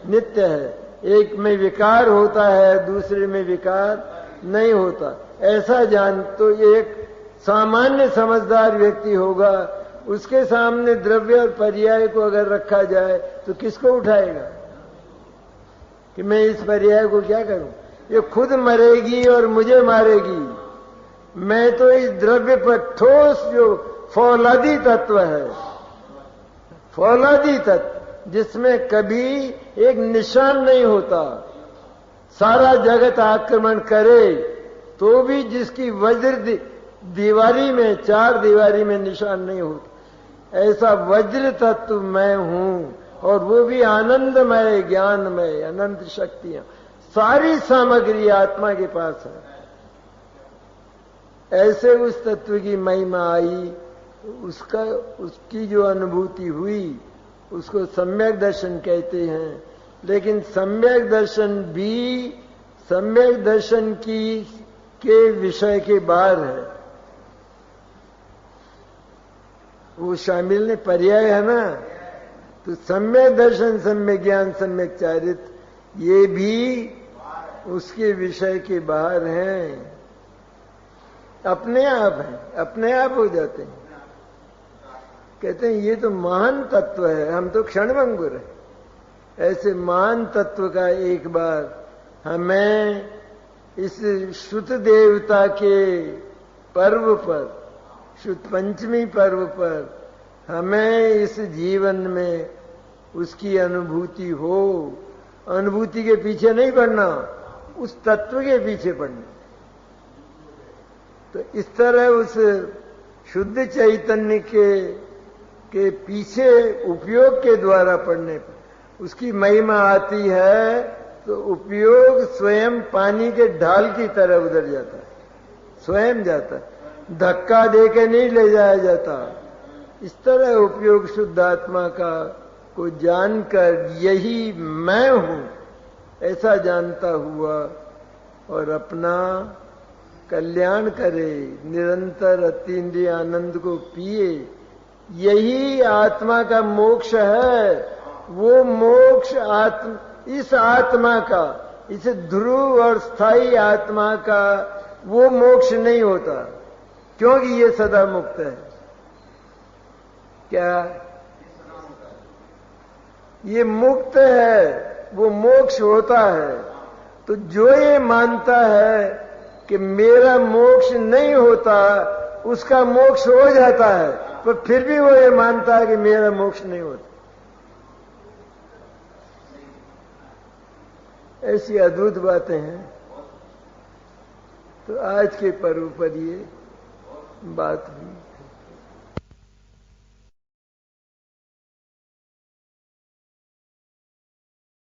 नित्य है। एक में विकार होता है, दूसरे में विकार नहीं होता। ऐसा जान तो एक सामान्य समझदार व्यक्ति होगा, उसके सामने द्रव्य और पर्याय को अगर रखा जाए तो किसको उठाएगा कि मैं इस पर्याय को क्या करूं? ये खुद मरेगी और मुझे मारेगी। मैं तो इस द्रव्य पर ठोस जो फौलादी तत्व है, फौलादी तत्व जिसमें कभी एक निशान नहीं होता, सारा जगत आक्रमण करे तो भी जिसकी वज्र दीवारी में, चार दीवारी में निशान नहीं होता, ऐसा वज्र तत्व मैं हूं। और वो भी आनंदमय, ज्ञानमय, अनंत शक्तियां, सारी सामग्री आत्मा के पास है। ऐसे उस तत्व की महिमा आई, उसकी जो अनुभूति हुई उसको सम्यक दर्शन कहते हैं। लेकिन सम्यक दर्शन भी सम्यक दर्शन के विषय के बाहर है, वो शामिल ने पर्याय है ना। तो सम्यक दर्शन, सम्यक ज्ञान, सम्यक चारित्र ये भी उसके विषय के बाहर हैं, अपने आप हैं, अपने आप हो जाते हैं। कहते हैं ये तो महान तत्व है, हम तो क्षणभंगुर हैं। ऐसे महान तत्व का एक बार हमें इस श्रुत देवता के पर्व पर, शुद्ध पंचमी पर्व पर हमें इस जीवन में उसकी अनुभूति हो। अनुभूति के पीछे नहीं पड़ना, उस तत्व के पीछे पड़ना। तो इस तरह उस शुद्ध चैतन्य के पीछे उपयोग के द्वारा पढ़ने पर उसकी महिमा आती है। तो उपयोग स्वयं पानी के ढाल की तरह उधर जाता है, स्वयं जाता है, धक्का देके नहीं ले जाया जाता। इस तरह उपयोग शुद्ध आत्मा का को जानकर यही मैं हूं ऐसा जानता हुआ और अपना कल्याण करे, निरंतर अतीन्द्रिय आनंद को पिए, यही आत्मा का मोक्ष है। वो मोक्ष इस आत्मा का, इस ध्रुव और स्थायी आत्मा का वो मोक्ष नहीं होता, क्योंकि ये सदा मुक्त है। क्या ये मुक्त है, वो मोक्ष होता है। तो जो ये मानता है कि मेरा मोक्ष नहीं होता, उसका मोक्ष हो जाता है, पर फिर भी वो ये मानता है कि मेरा मोक्ष नहीं होता। ऐसी अद्भुत बातें हैं। तो आज के पर्व पर ये बात हुई।